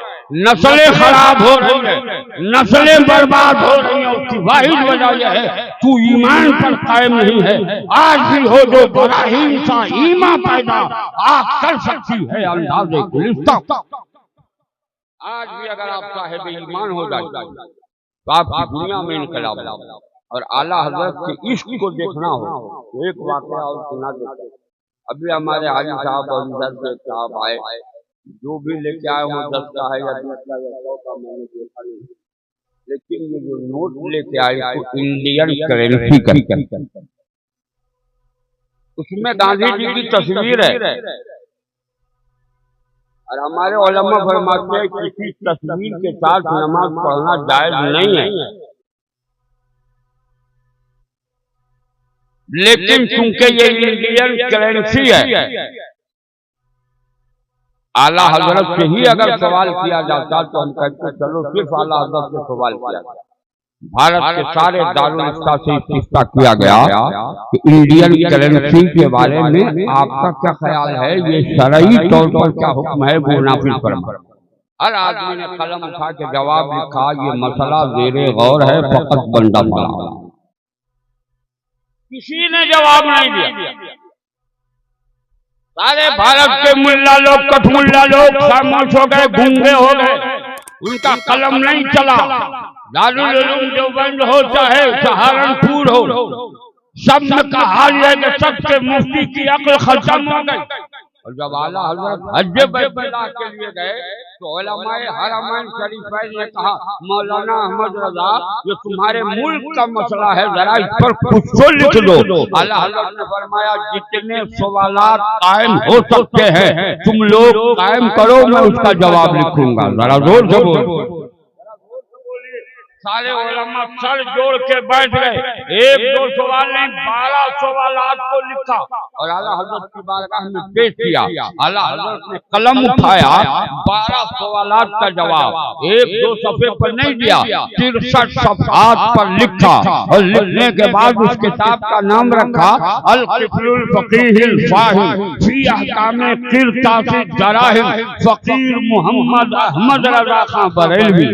نسلیں خراب ہو رہی ہیں، نسلیں برباد ہو رہی ہیں۔ اس کی واحد وجہ یہ ہے تو ایمان پر قائم نہیں ہے۔ آج بھی ہو جو براہیم سا ایمان پیدا آج کر سکتی ہے انداز گلستہ۔ آج بھی اگر آپ صاحب ایمان ہو جائے تو آپ کی دنیا میں انقلاب اور اعلیٰ حضرت کے عشق کو دیکھنا ہو تو ایک واقعہ اور سنا دیتے ہیں۔ ابھی ہمارے حاجی صاحب اور ادھر سے صاحب آئے، جو بھی لے کے آئے ہوں 10 کا ہے یا 20 کا یا 100 کا، میں نے دیکھا نہیں، لیکن یہ جو نوٹ لے کے آئے تو انڈین کرنسی کا، اس میں گاندھی جی کی تصویر ہے، اور ہمارے علماء فرماتے ہیں کہ کسی تصویر کے ساتھ نماز پڑھنا جائز نہیں ہے، لیکن چونکہ یہ انڈین کرنسی ہے، اعلیٰ حضرت سے ہی اگر سوال کیا جاتا تو ہم کہتے چلو صرف اعلیٰ حضرت سے سوال کیا جاتا۔ بھارت کے سارے دارالفتہ سے استفتاء کیا گیا کہ انڈین کرنسی کے بارے میں آپ کا کیا خیال ہے، یہ شرعی طور پر کیا حکم ہے، وہ نافذ فرمائیں۔ ہر آدمی نے قلم اٹھا کے جواب لکھا، یہ مسئلہ زیر غور ہے، فقط بندہ مارا۔ کسی نے جواب نہیں دیا۔ سارے بھارت کے ملا لوگ، کٹ ملا لوگ خاموش ہو گئے، گونگے ہو گئے، ان کا قلم نہیں چلا۔ دارالعلوم دیوبند ہو چاہے سہارنپور ہو، سب کا حال یہ کہ سب کے مفتی کی عقل ختم ہو گئی۔ اور جب اعلیٰ حضرت حج بیت اللہ کے لیے گئے تو علماء حرمین شریفین نے کہا مولانا احمد رضا یہ تمہارے ملک کا مسئلہ ہے، ذرا اس پر کچھ تو لکھ دو۔ اعلیٰ حضرت نے فرمایا جتنے سوالات قائم ہو سکتے ہیں تم لوگ قائم کرو، میں اس کا جواب لکھوں گا۔ ذرا زور سے بولو۔ سارے علماء سر جوڑ کے بیٹھ گئے، ایک دو سوال نہیں 12 سوالات کو لکھا اور اعلیٰ حضرت کی بارگاہ میں پیش کیا۔ اعلیٰ حضرت نے قلم اٹھایا، 12 سوالات کا جواب ایک دو صفحے پر نہیں دیا، 63 صفحات پر لکھا، اور لکھنے کے بعد اس کتاب کا نام رکھا القفل الفقیہ الفاہم فی احکام قرطاس الدراہم، فقیر محمد احمد رضا خان بریلوی۔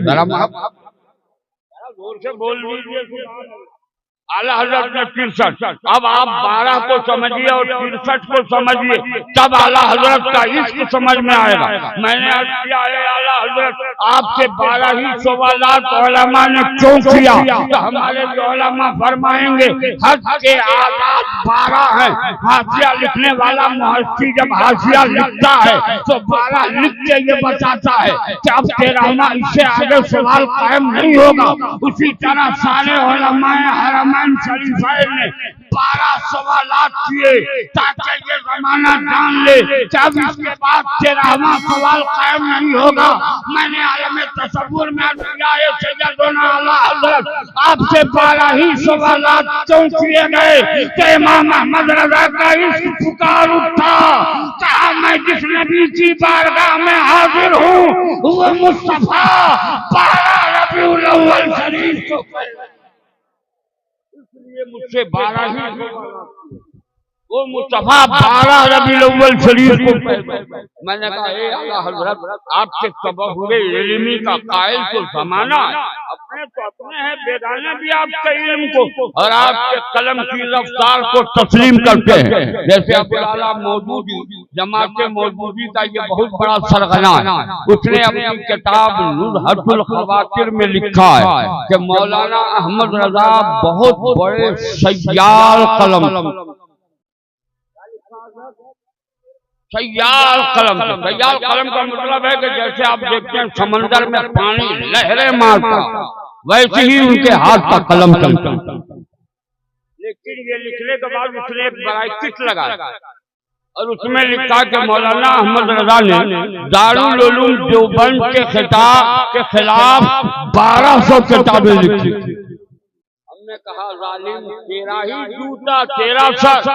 اعلیٰ حضرت نے 63، اب آپ 12 کو سمجھیے اور 63 کو سمجھیے، تب اعلیٰ حضرت کا عشق سمجھ میں آئے گا۔ میں نے عرض کیا ہے اعلیٰ حضرت آپ سے 12 ہی سوالات علماء نے کیوں کیا؟ تو ہمارے جو علماء فرمائیں گے حج کے آداب 12 ہیں۔ حاشیہ لکھنے والا محشی جب حاشیہ لکھتا ہے تو 12 لکھ کے یہ بتاتا ہے کہ اب 13واں اس سے آگے سوال قائم نہیں ہوگا۔ اسی طرح سارے علماء حرمین شریفین نے 12 سوالات کیے تاکہ یہ زمانہ جان لے کہ اب اس کے بعد 13واں سوال قائم نہیں ہوگا۔ میں نے عالم تصور میں کیا ہے سیدنا اعلیٰ حضرت آپ سے 12 ہی سوالات کیوں کیے گئے کہ امام احمد رضا کا عشق پکار اٹھا، کہا میں جس نبی کی بارگاہ میں حاضر ہوں وہ مصطفیٰ 12 ربیع الاول شریف کو مجھ سے 12 ہی وہ مصطفیٰ 12 ربیع الاول شریف کو میں نے کہا اے اعلیٰ حضرت آپ کے تبحر علمی کا قائل تو زمانہ ہے، اپنے تو اپنے ہیں، بیگانے بھی آپ کے علم کو اور آپ کے قلم کی رفتار کو تسلیم کرتے ہیں۔ جیسے ابوالعلا مودودی جماعت مودودی کا یہ بہت بڑا سرغنہ ہے، اس نے اپنی کتاب نزہۃ الخواطر میں لکھا ہے کہ مولانا احمد رضا بہت بڑے سیال قلم سیال قلم کا مطلب ہے کہ جیسے آپ دیکھتے ہیں سمندر میں پانی لہریں مارتا ویسے ہی ان کے ہاتھ کا قلم چلتا، لیکن یہ لکھنے کے بعد اس نے ایک برائکٹ لگایا اور اس میں لکھا کہ مولانا احمد رضا نے دارالعلوم دیوبند کے خطاب کے خلاف 1200 کتابیں لکھی۔ ہم نے کہا ظالم تیرا ہی جوتا تیرا سر،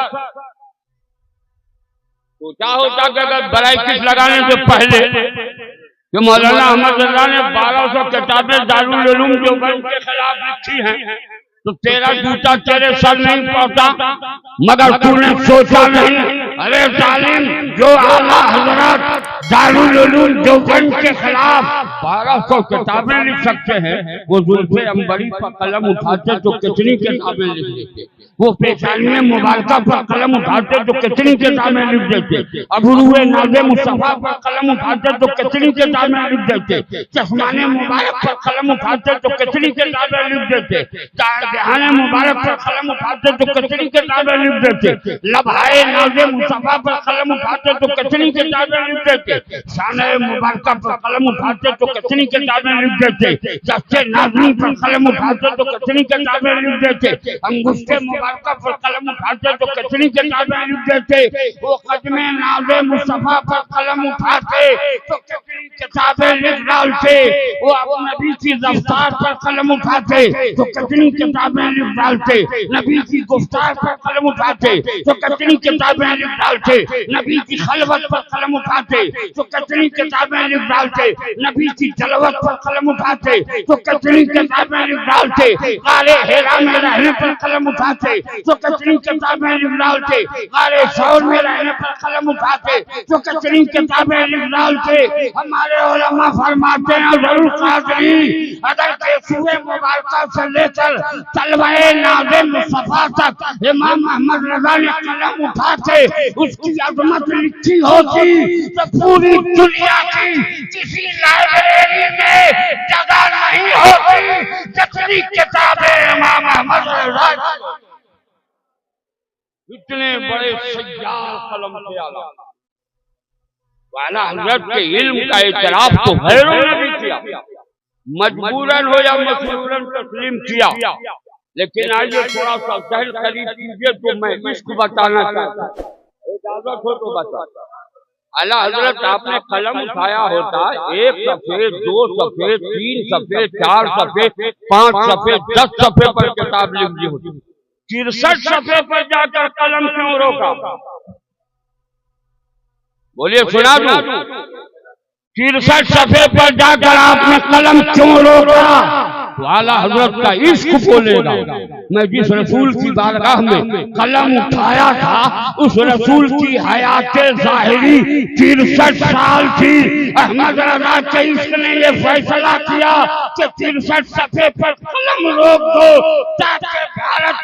تو کیا ہوتا کہ اگر برائکٹ لگانے سے پہلے کہ مولانا احمد رضا نے 1200 کتابیں دارالعلوم دیوبند کے خلاف لکھی ہیں تو تیرا جوتا تیرے سر نہیں پڑتا، مگر تو نے سوچا نہیں ارے ظالم جو اعلیٰ حضرت دارالعلوم دیوبند کے خلاف 1200 کتابیں لکھ سکتے ہیں، وہ زلف عنبری پر قلم اٹھاتے تو کتنی کتابیں لکھ دیتے، وہ پیشانی مبارکہ پر قلم اٹھاتے تو کتنی کتابیں لکھ دیتے، ابروئے ناز مصطفیٰ پر قلم اٹھاتے تو کتنی کتابیں لکھ دیتے، چشمان مبارک پر قلم اٹھاتے تو کتنی کتابیں لکھ دیتے، دہان مبارک پر قلم اٹھاتے تو کتنی کتابیں لکھ دیتے، لبھائے ناز مصطفیٰ پر قلم اٹھاتے تو کتنی کتابیں لکھ دیتے، شانہ مبارکہ پر قلم اٹھاتے تو کتنی کتابیں لکھ دیتے، دست نازنی پر قلم اٹھاتے تو کتنی کتابیں لکھ دیتے، انگشت مبارکہ پر قلم اٹھاتے تو کتنی کتابیں لکھ دیتے، وہ قدم ناز مصطفیٰ پر قلم اٹھاتے تو کتنی کتابیں لکھ ڈالتے، وہ ابو نبی کی رفتار پر قلم اٹھاتے تو کتنی کتابیں لکھ ڈالتے، نبی کی گفتار پر قلم اٹھاتے تو کتنی کتابیں لکھ ڈالتے، نبی کی خلوت پر قلم اٹھاتے تو کتنی کتابیں لکھ ڈالتے، نبی کی جلوت پر قلم اٹھاتے تو کتنی کتابیں لکھ ڈالتے، غار حرا میں رہنے پر قلم اٹھاتے تو کتنی کتابیں لکھ ڈالتے، غار ثور میں رہنے پر قلم اٹھاتے تو کتنی کتابیں لکھ ڈالتے۔ ہمارے علماء فرماتے ہیں ضرور قادری اگر کیسوئے مبارکہ سے لے کر تلوائے ناز مصطفیٰ تک امام احمد رضا نے قلم اٹھاتے اس کی عظمت لکھی ہوتی تو پوری دنیا کی کسی لائبریری میں جگہ نہیں ہوتی جتنی کتابیں امام احمد رضا اتنے بڑے سیال قلم کے اعلیٰ حضرت کے علم کا اعتراف تو غیروں نے بھی کیا، مجبوراً ہو یا مسروراً تسلیم کیا، لیکن آئیے تھوڑا سا ذہن قریب کیجیے تو میں عشق بتانا چاہتا ہوں، اجازت ہو تو بتا۔ اعلیٰ حضرت آپ نے قلم اٹھایا ہوتا 1 صفحے 2 صفحے 3 صفحے 4 صفحے 5 صفحے 10 صفحے پر کتاب لکھ دی ہوتی، 63 صفحے پر جا کر قلم کیوں روکا؟ بولیے سنا دوں، 63 صفحے پر جا کر آپ نے قلم کیوں روکا؟ تو اعلیٰ حضرت کا عشق بولے گا میں جس رسول کی بارگاہ میں قلم اٹھایا تھا اس رسول کی حیات ظاہری 63 سال تھی، احمد رضا کے عشق نے یہ فیصلہ کیا کہ 63 صفحے پر قلم روک دو تاکہ بھارت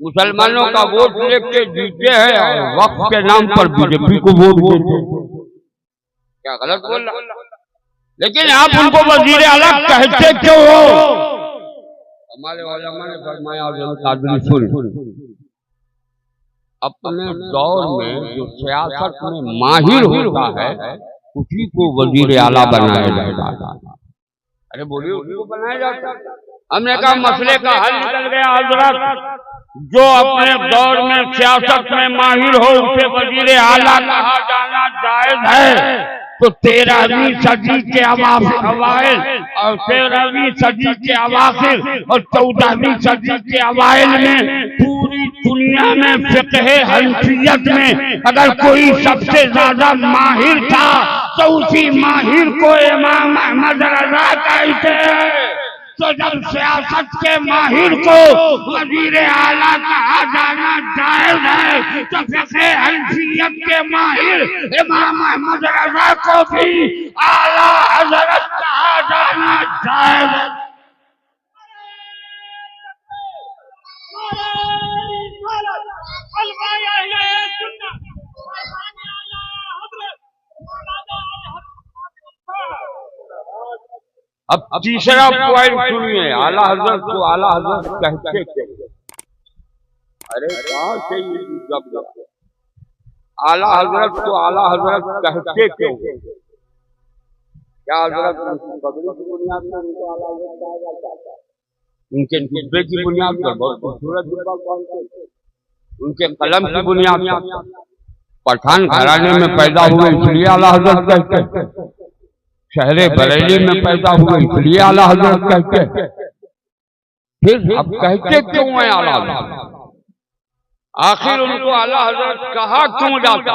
مسلمانوں کا ووٹ لے کے جیتے ہیں اور وقت کے نام پر بی جے پی کو ووٹ دیتے ہیں. کیا غلط بول رہا؟ لیکن آپ ان کو وزیر اعلیٰ کہتے کیوں ہو؟ ہمارے علماء نے فرمایا اپنے دور میں جو سیاست میں ماہر ہوتا ہے اسی کو وزیر اعلیٰ بنایا جاتا ہے. ارے بولیے اسی کو بنایا جاتا ہے. ہم نے کہا مسئلے کا حل نکل گیا حضرت. جو اپنے دور میں سیاست میں ماہر ہو اسے وزیر اعلیٰ کہا جانا جائز ہے. تو 13ویں صدی کے اوائل اور 13ویں صدی کے اواخر اور 14ویں صدی کے اوائل میں پوری دنیا میں فقہ حنفیت میں اگر کوئی سب سے زیادہ ماہر تھا تو اسی ماہر کو امام احمد رضا کہتے ہیں. تو جب سیاست کے ماہر کو وزیر اعلیٰ کہا جانا جائز ہے تو فقہ حنفیت کے ماہر امام احمد رضا کو بھی اعلیٰ حضرت کہا جانا جائز ہے. اب تیسرا پوائنٹ سنیے. اعلیٰ حضرت کو اعلیٰ حضرت کہتے تھے. ارے کہاں سے یہ جب اعلیٰ حضرت کو اعلیٰ حضرت کہتے کیوں؟ کیا حضرت پگڑی کی بنیاد پر ان کو اعلیٰ حضرت کہا جاتا ہے؟ ان کے جبے کی بنیاد پر بہت خوبصورت جبہ پہنتے تھے. ان کے قلم کی بنیاد پر پٹھان گھرانے میں پیدا ہوئے اس لیے اعلیٰ حضرت کہتے ہیں. شہر بریلی میں پیدا ہوئے اس لیے اعلیٰ حضرت کہتے ہیں. پھر اب کہتے کیوں ہیں اعلیٰ حضرت؟ آخر ان کو اعلیٰ حضرت کہا کیوں جاتا؟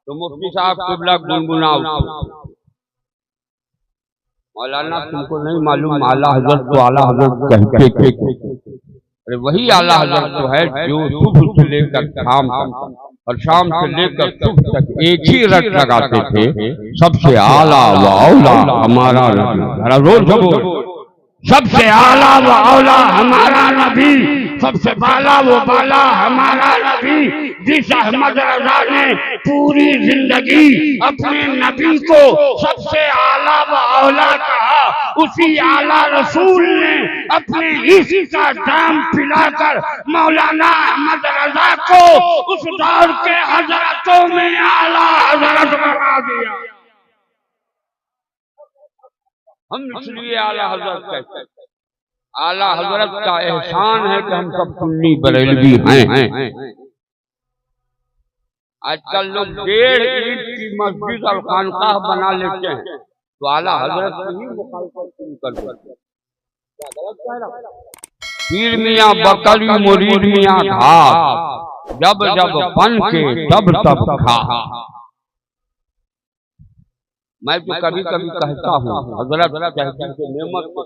تو مفتی صاحب قبلہ گنگناؤ مولانا تم کو نہیں معلوم اعلیٰ حضرت کو اعلیٰ حضرت کہتے تھے. ارے وہی اعلیٰ حضرت تو ہے جو صبح سے لے کر شام تک اور شام سے لے کر صبح تک ایک ہی رٹ لگاتے تھے. سب سے اعلیٰ و اولیٰ ہمارا نبی. سب سے اعلیٰ و اولیٰ ہمارا نبی. سب سے بالا و بالا ہمارا نبی. جس احمد رضا نے پوری زندگی اپنے نبی کو سب سے اعلیٰ و اولیٰ کہا اسی اعلیٰ رسول نے اپنے عشق کا جام پلا کر مولانا احمد رضا کو اس دور کے حضرتوں میں اعلیٰ حضرت بنا دیا. ہم اس لیے اعلیٰ حضرت کہتے ہیں. اعلیٰ حضرت کا احسان ہے کہ ہم سب سنی بریلوی ہیں. آج کل لوگ 1.5 اینٹ کی مسجد اور خانقاہ بنا لیتے ہیں تو اعلیٰ حضرت کی ہی مخالفت شروع کر دیتے ہیں. پیر میاں بکری مرید میاں گھاس جب جب بن کے تب تب کھا. میں تو کبھی کبھی کہتا ہوں حضرت کہتے ہیں کہ نعمت کو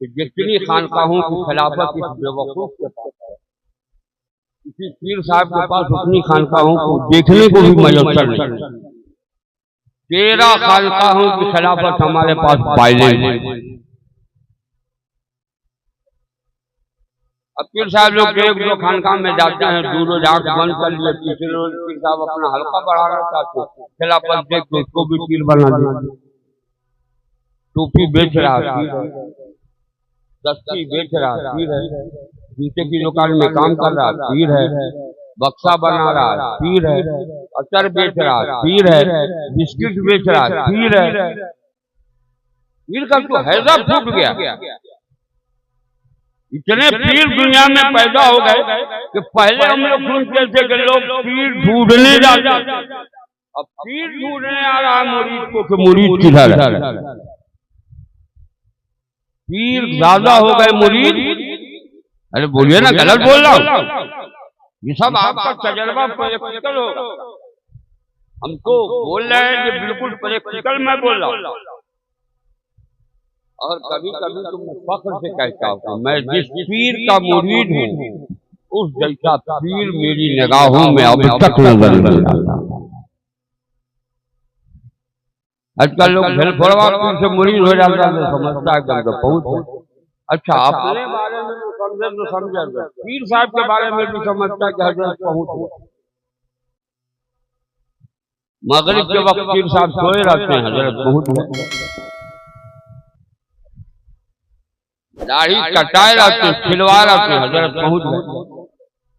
کہ جتنی خانقاہوں کی خلافت اس بے وقوف کے پاس ہے اسی پیر صاحب کے پاس اتنی خانقاہوں کو دیکھنے کو بھی میسر نہیں. 13 خانقاہوں کی خلافت ہمارے پاس پائے ہیں. اب پیر صاحب لوگ ایک دو خانقاہ میں جاتے ہیں دور و آنکھ بند کر لیے تیسرے روز پیر صاحب اپنا حلقہ بڑھانا چاہتے ہیں خلافت دیکھ کے اس کو بھی پیر بنا دیا. ٹوپی بیچ رہا ہے دستی بیچ رہا پیر ہے. جوتے کی دکان میں کام کر رہا پیر ہے. بکسا بنا رہا پیر ہے. اچر بیچ رہا پیر ہے. بسکٹ بیچ رہا پیر ہے. پیر کا تو حیضہ پھوٹ گیا. اتنے پیر دنیا میں پیدا ہو گئے کہ پہلے ہم لوگ سنتے تھے کہ لوگ پیر ڈھونڈنے جاتے. اب پیر ڈھونڈنے آ رہا مرید کو کہ مرید کدھر ہے. پیر زیادہ ہو گئے مرید. ارے بولیے نا غلط بول رہا ہوں. یہ سب آپ کا تجربہ پریکٹیکل ہوگا. ہم کو بول رہے ہیں کہ بالکل پریکٹیکل میں بول رہا ہوں. اور کبھی کبھی تو میں فخر سے کہتا ہوں میں جس پیر کا مرید ہوں اس جیسا پیر میری نگاہوں میں اب تک نظر نہیں آتا. آج کل لوگ دل پھڑوا پیر سے مرید ہو جاتا ہے سمجھتا ہے کہ پہنچ. اچھا اپنے بارے میں سمجھے تو سمجھے پیر صاحب کے بارے میں بھی سمجھتا کہ حضرت پہنچ مغرب کے وقت پیر صاحب سوئے رہتے ہیں حضرت پہنچ داڑھی کٹائے رہتے ہیں کھلوا رہتے ہیں حضرت پہنچ گئے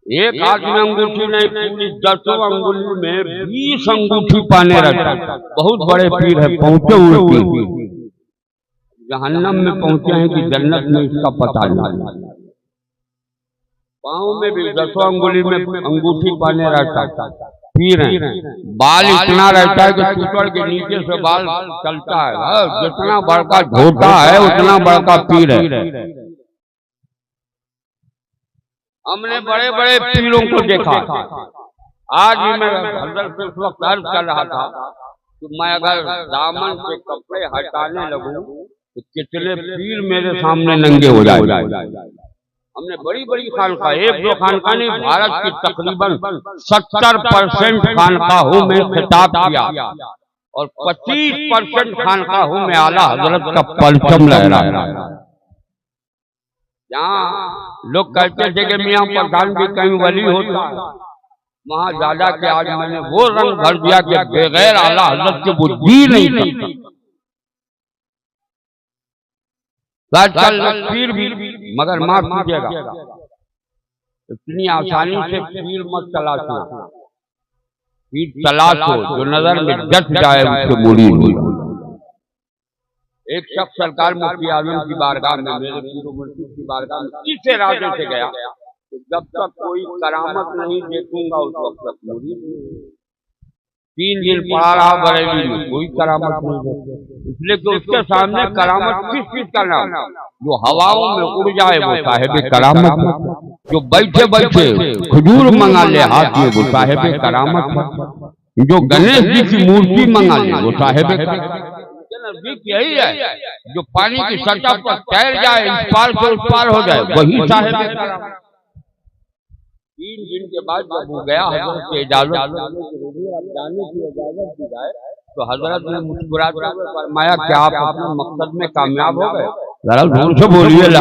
ایک ہاتھ میں انگوٹھی نہیں پوری 10 انگلی میں 20 انگوٹھی پانے رہتا ہے بہت بڑے پیر ہے پہنچے ہوئے پیر جہنم میں پہنچے ہیں کہ جنت میں اس کا پتہ نہیں پاؤں میں بھی 10 انگلی میں انگوٹھی پانے رہتا ہے پیر ہیں بال اتنا رہتا ہے کہ سوٹر کے نیچے سے بال چلتا ہے جتنا بڑا دھوتا ہے اتنا بڑا پیر ہے ہم نے بڑے بڑے پیروں کو دیکھا آج ہی میں حضرت اس وقت عرض کر رہا تھا کہ میں اگر دامن سے کپڑے ہٹانے لگوں تو کتنے پیر میرے سامنے ننگے ہو جائے ہم نے بڑی بڑی خانقاہ 1-2 خانقاہ نہیں بھارت کی تقریباً 70% خانقاہوں میں خطاب کیا اور 25% خانقاہوں میں اعلیٰ حضرت کا پرچم لہرایا جہاں لوگ کہتے تھے کہ میاں پردھان بھی کہیں ولی ہوتا وہاں زیادہ کہ آج میں نے وہ رنگ بھر دیا کہ بغیر اعلیٰ حضرت کے وہ جی نہیں سکتا پیر بھی مگر معاف کیجیے گا اتنی آسانی سے پیر مت تلاشنا پیر تلاش ہو جو نظر میں جٹ جائے اس سے مرید ہو ایک شخص سرکار مفتی اعظم کی بارگاہ میں میرے پیر و مرشد کی بارگاہ میں اس ارادے سے گیا کہ جب تک کوئی کرامت نہیں دیکھوں گا اس وقت تک مرید 3 دن پڑھا رہا بریلی میں کوئی کرامت نہیں دیکھا اس لیے کہ اس کے سامنے کرامت کس چیز کا نام جو ہواؤں میں اڑ جائے وہ صاحب کرامت جو بیٹھے بیٹھے کھجور منگا لے ہاتھ میں وہ صاحب کرامت جو گنیش جی کی مورتی منگا لے وہ صاحب نزدیک یہی ہے جو پانی کی سطح پر تیر جائے اس پار سے اس پار ہو جائے وہی صاحب کرامت 3 دن کے بعد جب وہ گیا حضرت سے اجازت جانے کی اجازت دی جائے تو حضرت نے مسکراتے ہوئے فرمایا کہ آپ اپنے مقصد میں کامیاب ہو گئے ذرا زور سے بولیے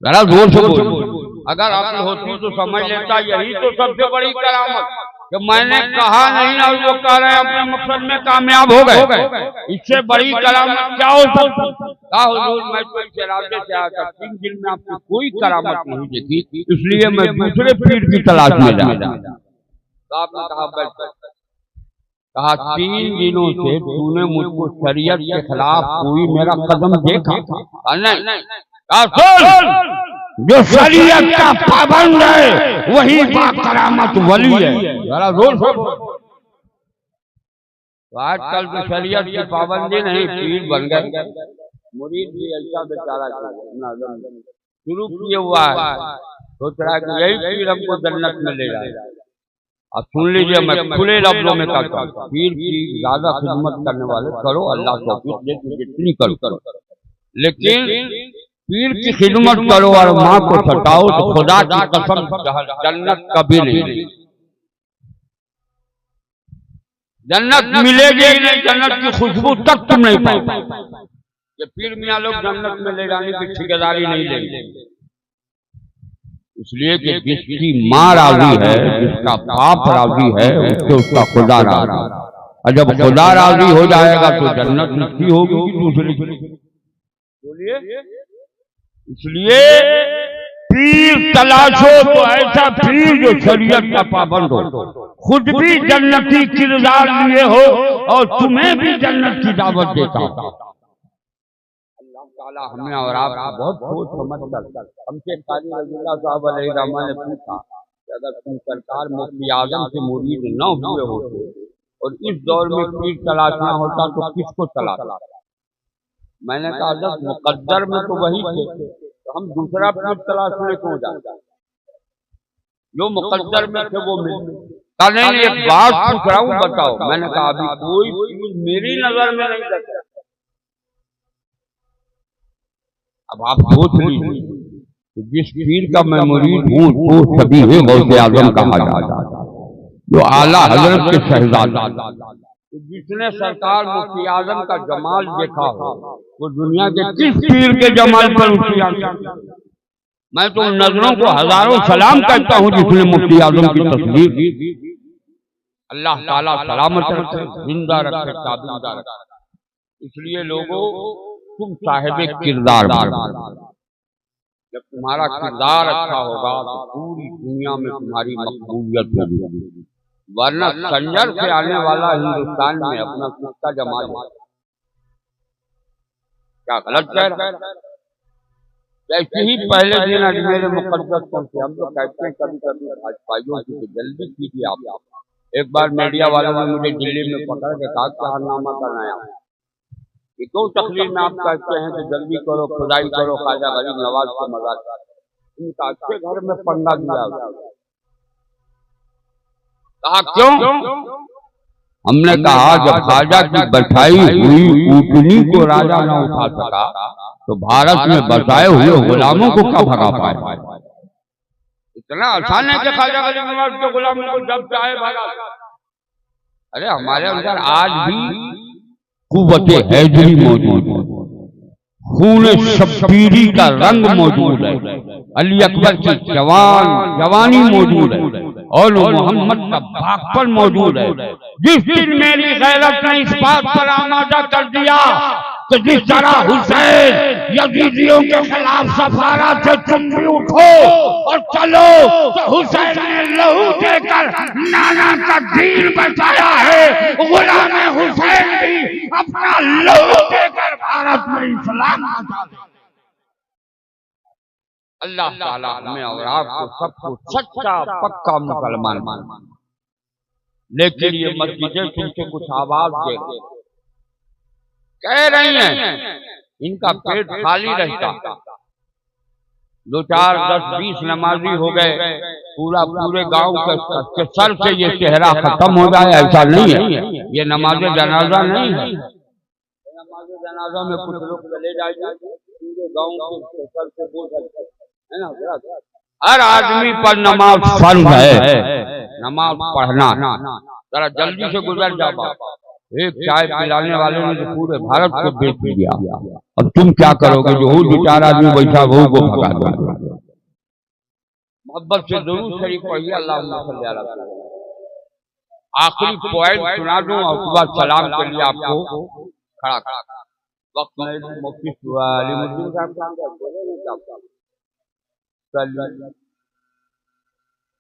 ذرا زور سے بولیے اگر آپ ہوتی تو سمجھ لیتا یہی تو سب سے بڑی کرامت کہ میں نے کہا نہیں اور وہ کہہ رہے ہیں اپنے مقصد میں کامیاب ہو گئے اس سے بڑی کرامت کیا ہو سکتی کہا حضور میں تو اس ارادے سے آیا تھا 3 دن میں آپ کو کوئی کرامت نہیں دیکھی اس لیے میں دوسرے پیر کی تلاش میں جا رہا تو آپ نے کہا بیٹھ کہا 3 دنوں سے تو نے مجھ کو شریعت کے خلاف کوئی میرا قدم دیکھا نہیں کہا سن جو شریعت کا پابند ہے وہی با کرامت ولی ہے ذرا زور سے آج کل تو شریعت کی پابندی نہیں پیر بن گئے مرید بھی ایسا بیچارہ شروع کیے ہوا ہے سوچ رہا ہے کہ یہی پیر ہم کو جنت میں لے جائے اب سن لیجئے میں کھلے لفظوں میں کہتا ہوں پیر کی زیادہ خدمت کرنے والے کرو اللہ توفیق دے کہ جتنی کرو لیکن پیر کی خدمت کرو اور ماں کو ستاؤ تو خدا کی قسم جنت کبھی نہیں جنت ملے گی نہیں جنت کی خوشبو تک تم نہیں پاؤ کہ پیر میاں لوگ جنت میں لے جانے کی ٹھیکیداری نہیں لیں گے اس لیے کہ جس کی ماں راضی ہے جس کا باپ راضی ہے اس سے اس کا خدا راضی ہے اور جب خدا راضی ہو جائے گا تو جنت اس کی ہوگی کہ دوسری بولیے اس لیے پیر تلاشو تو ایسا پیر جو شریعت کا پابند ہو خود بھی جنتی کردار لیے ہو اور تمہیں بھی جنت کی دعوت دیتا ہو اللہ تعالی ہمیں اور آپ بہت سوچ سمجھ کر ہم سے قاضی رضی اللہ صاحب علیہ الرحمہ نے پوچھا کہ اگر تم سرکار مفتی اعظم سے مرید نہ ہوئے ہوتے اور اس دور میں پیر تلاشنا ہوتا تو کس کو تلاشنا میں نے کہا حضرت مقدر میں تو وہی تھے تو ہم دوسرا پیر تلاشنے کیوں جاتے جو مقدر میں تھے وہ ملتے کہا نہیں ایک بات پوچھ رہا ہوں بتاؤ میں نے کہا ابھی کوئی پیر میری نظر میں نہیں لگتا اب آپ سوچ لیجیے جس پیر کا میں مرید ہوں وہ سبھی غوث اعظم کہا جاتا جو اعلیٰ حضرت کے شہزادہ جس نے سرکار مفتی اعظم کا جمال دیکھا ہو وہ دنیا کے کس پیر کے جمال پر اٹھی میں تو ان نظروں کو ہزاروں سلام کہتا ہوں جس نے مفتی اعظم کی تصویر اللہ تعالیٰ سلامت رکھے، زندہ رکھے، تابندہ رکھے۔ اس لیے لوگوں تم صاحب کردار بنو، جب تمہارا کردار اچھا ہوگا تو پوری دنیا میں تمہاری مقبولیت ہوگی، ورنہ سنجر سے آنے والا ہندوستان میں اپنا کتا جما لے۔ کیا غلط کہہ رہا ہے؟ ایسے ہی پہلے دن اجمیر مقدس پہنچے، ہم تو کہتے ہیں کبھی کبھی بھائیوں کی جلدی کیجیے آپ۔ ایک بار میڈیا والوں نے مجھے دلی میں پکڑ کے کہا کیا نامہ کرنا ہے، یہ دو تقریر میں آپ کہتے ہیں کہ جلدی کرو، خدائی کرو، خواجہ غریب نواز کو مزار، ان کا اچھے گھر میں پنگا دیا۔ کہا کیوں؟ ہم نے کہا جب خواجہ کی بٹھائی ہوئی اونٹنی کو راجا نہ اٹھا سکا تو بھارت میں بسائے ہوئے غلاموں کو کیا بھگا پائے؟ اتنا آسان ہے کہ خواجہ غریب نواز کے غلاموں کو جب چاہے بھگا۔ ارے ہمارے اندر آج بھی قوت حیدری موجود ہے، خون شبیری کا رنگ موجود ہے، علی اکبر کی جوانی موجود ہے، اور محمد کا بھاگپن موجود ہے۔ جس دن میری غیرت نے اس بات پر آمادہ کر دیا کہ جس طرح حسین یزیدیوں کے خلاف سفارہ سے تم بھی اٹھو اور چلو، تو حسین نے لہو دے کر نانا کا دین بچایا ہے، غلام حسین بھی اپنا لہو دے کر بھارت میں اسلام بچا دیا۔ اللہ تعالیٰ ہمیں اور آپ کو سب کو سچا پکا مسلمان بنا۔ لیکن یہ مسجدیں تم سے کچھ آواز دے کہہ رہی ہیں، ان کا پیٹ خالی رہتا، دو چار 10-20 نمازی ہو گئے، پورے گاؤں کے سر سے یہ چہرہ ختم ہو جائے، ایسا نہیں ہے۔ یہ نماز جنازہ نہیں ہے، نماز جنازہ میں کچھ لوگ چلے جائیں گے، پورے گاؤں کے سر سے بوجھ ہے نا۔ ہر آدمی پر نماز فرض ہے، نماز پڑھنا۔ ذرا جلدی سے گزر جا بات، ایک چائے پلانے والے نے جو پورے بھارت کو بیچ دیا، اب تم کیا کرو گے؟ جو دو چار آدمی بیٹھا وہ کو بھگا دو۔ محبت سے درود شریف پڑھیے، اللہم صلی علی محمد۔ آخری پوائنٹ سنا دوں اور اس کے بعد سلام کے لیے آپ کو کھڑا کر وقت میں مفتی علی مدین صاحب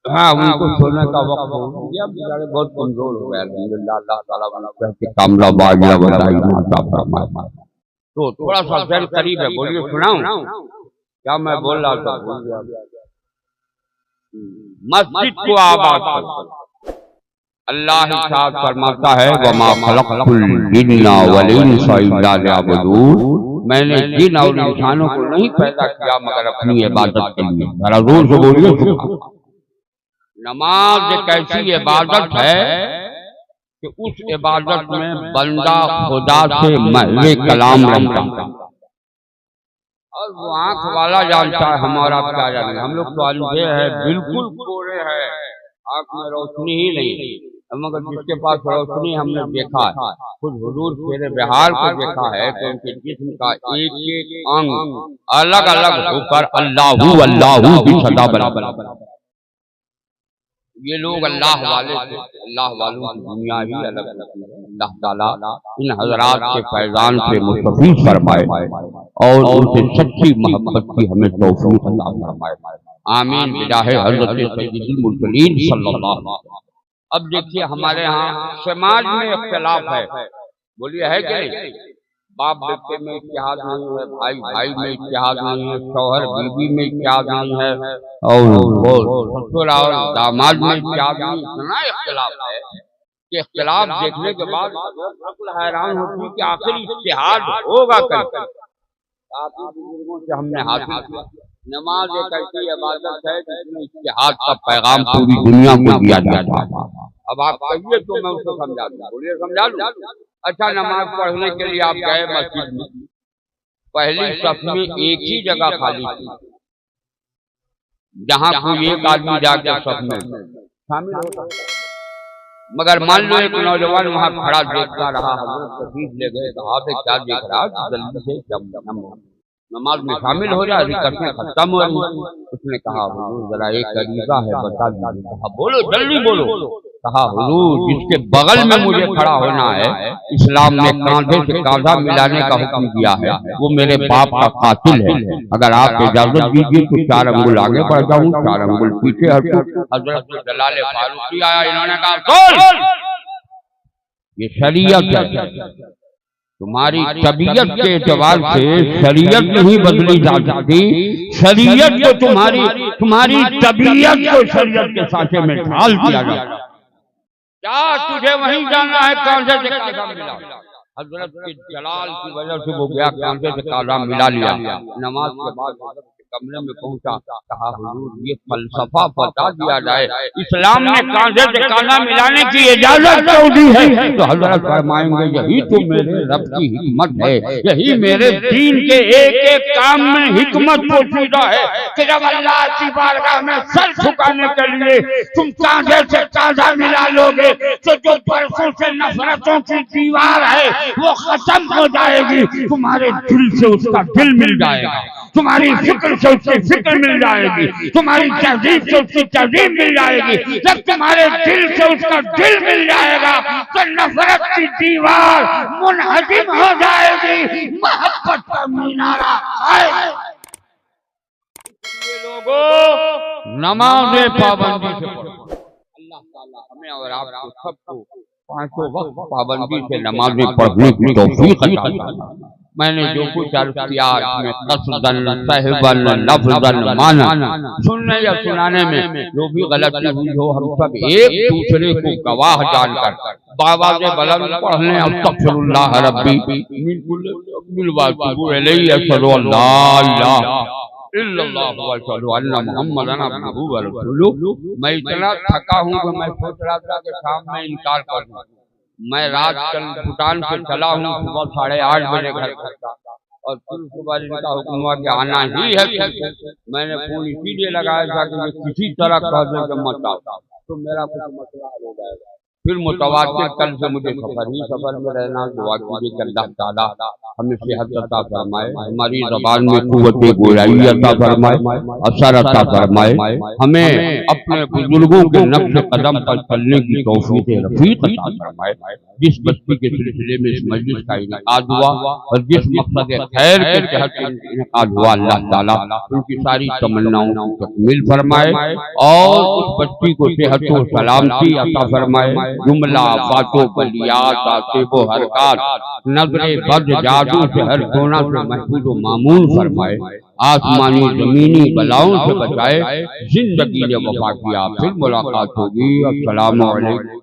ہاں ان کو سونے کا وقت ہو گیا، بیچارے بہت کمزور ہو گئے، الحمدللہ اللہ تعالیٰ کاملہ باجلہ بدائی ماتا فرمائے۔ تو تھوڑا سا ذہن قریب ہے، بولیے سناؤں کیا میں بول رہا تھا؟ مسجد کو آباد کرو۔ اللہ ارشاد فرماتا ہے وَمَا خَلَقْتُ الْجِنَّ وَالْإِنسَ إِلَّا لِيَعْبُدُونِ، میں نے جن اور انسانوں کو نہیں پیدا کیا مگر اپنی عبادت کے لیے۔ ذرا زور سے بولیے سبحان۔ نماز ایک ایسی عبادت ہے کہ اس عبادت میں بندہ خدا سے محو کلام رہتا ہے، اور وہ آنکھ والا جانتا ہے ہمارا کیا جانے۔ ہم لوگ تو اندھے ہیں، بالکل کورے ہیں، آنکھ میں روشنی ہی نہیں، مگر جس کے پاس روشنی ہم نے دیکھا ہے، خود حضور شیر بہار کو دیکھا ہے کہ ان کے جسم کا ایک ایک انگ الگ الگ ہو کر اللہ کی صدا برابر۔ یہ لوگ اللہ والے تھے، اللہ والوں کی دنیا ہی الگ الگ ہے۔ اللہ تعالیٰ ان حضرات کے فیضان سے مستفید فرمائے اور ان سے سچی محبت کی ہمیں توفیق عطا فرمائے، آمین بجاہ حضرت سید المرسلین صلی اللہ علیہ وسلم۔ اب دیکھیے ہمارے ہاں سماج میں اختلاف ہے، بولیے ہے کہ نہیں؟ باپ بیٹے میں اتحاد نہیں ہے، بھائی بھائی میں اتحاد نہیں ہے، شوہر بیوی میں اتحاد نہیں ہے، اور سسر اور داماد میں اتحاد نہیں ہے۔ اتنا اختلاف ہے کہ اختلاف دیکھنے کے بعد عقل حیران ہوتی کہ آخر اتحاد ہوگا کیسے؟ آپ بزرگوں سے ہم نے حاصل کیا، نماز ایک ایسی عبادت ہے جس میں اتحاد کا پیغام پوری دنیا کو دیا جاتا ہے۔ اب آپ کہیے تو میں اس کو سمجھا دوں، بولیے سمجھا دوں۔ اچھا نماز پڑھنے کے لیے آپ گئے مسجد میں، پہلی صف میں ایک ہی جگہ خالی تھی، جہاں کوئی ایک آدمی جا کے صف میں شامل ہوتا، مگر مان لو ایک نوجوان وہاں کھڑا دیکھتا رہا، حضرت تشریف لے گئے، کہا کہ کیا دیکھ رہا، جلدی سے نماز میں شامل ہو جائے، رکعتیں ختم ہو رہی۔ اس نے کہا حضور ذرا ایک عریضہ ہے بتا دیجیے۔ کہا بولو جلدی بولو۔ کہا حضور جس کے بغل میں مجھے کھڑا ہونا ہے، اسلام نے کاندھے سے کاندھا ملانے کا حکم دیا ہے، وہ میرے باپ کا قاتل ہے، اگر آپ اجازت دیجیے تو 4 انگل آگے بڑھ جاؤں، 4 انگل پیچھے ہٹوں۔ حضرت جلال فاروقی آیا، انہوں نے کہا سن، یہ شریعت ہے، تمہاری طبیعت کے اعتبار سے شریعت نہیں بدلی جا سکتی، شریعت کو تمہاری طبیعت کو شریعت کے سانچے میں ڈھال دیا جائے۔ کیا تجھے وہیں جانا ہے؟ کاندھے سے کاندھا ملا۔ حضرت کے جلال کی وجہ سے وہ گیا، کاندھے سے کاندھا ملا لیا۔ نماز کے بعد حضرت کے کمرے میں پہنچا، کہا حضور یہ فلسفہ بتا دیا جائے، اسلام نے کاندھے سے کاندھا ملانے کی اجازت کیوں دی ہے؟ تو حضرت فرمائیں گے یہی تو میرے رب کی حکمت ہے، یہی میرے دین کے ایک ایک کام میں حکمت پوشیدہ ہے کہ جب اللہ کی بارگاہ میں سر جھکانے کے لیے تم کاندھے سے کاندھا ملا لو گے تو جو برسوں سے نفرتوں کی دیوار ہے وہ ختم ہو جائے گی، تمہارے دل سے اس کا دل مل جائے گا، تمہاری فکر سے اس کی فکر مل جائے گی، تمہاری تہذیب سے اس کی تہذیب مل جائے گی۔ جب تمہارے دل سے اس کا دل مل جائے گا تو نفرت کی دیوار منہدم ہو جائے گی، محبت کا مینارہ آئے گا۔ یہ لوگوں نماز پابندی سے پڑھو۔ اللہ تعالیٰ ہمیں اور آپ کو سب کو 5 وقت پابندی سے نمازیں پڑھنے کی توفیق عطا فرمائے۔ میں نے جو کچھ عرض کیا اس میں قصداً، صحباً، لفظاً، معنی سننے یا سنانے میں جو بھی غلطی ہوئی ہو، ہم سب ایک دوسرے کو گواہ جان کر بآواز بلند پڑھ لیں استغفر اللہ ربی من کل واتوب الیہ، اشہد ان لا الہ الا اللہ واشہد ان محمدا عبدہ ورسولہ۔ میں اتنا تھکا ہوں کہ میں سوچ رہا تھا کہ شام میں انکار کر دوں۔ میں رات کل بھوٹان سے چلا ہوں، صبح 8:30 بجے گھر پہنچا اور پھر صبح ان کا حکم ہوا کہ آنا ہی ہے۔ میں نے فون اسی لیے لگایا تھا کہ یہ کسی طرح کہہ دیں کہ مت آؤ تو میرا کچھ مسئلہ ہو جائے گا۔ پھر متواتر کل سے مجھے سفر میں رہنا، دعا کیجیے کہ اللہ تعالیٰ ہمیں صحت عطا فرمائے، ہماری زبان میں قوت گویائی عطا فرمائے، اثر عطا فرمائے، ہمیں اپنے بزرگوں کے نقش قدم پر چلنے کی توفیق رفیق عطا فرمائے۔ جس بستی کے سلسلے میں اس مجلس کا انعقاد ہوا اور جس مقصد خیر کے تحت انعقاد ہوا، اللہ تعالیٰ ان کی ساری تمناؤں کو تکمیل فرمائے اور اس بستی کو صحت و سلامتی عطا فرمائے، جملہ آفات و بلیات، آصف و حرکات، نظر بد جادو سے ہر گناہ سے محفوظ و معمول فرمائے، آسمانی زمینی بلاؤں سے بچائے، زندگی نے وفا کیا۔ پھر ملاقات ہوگی۔ السلام علیکم۔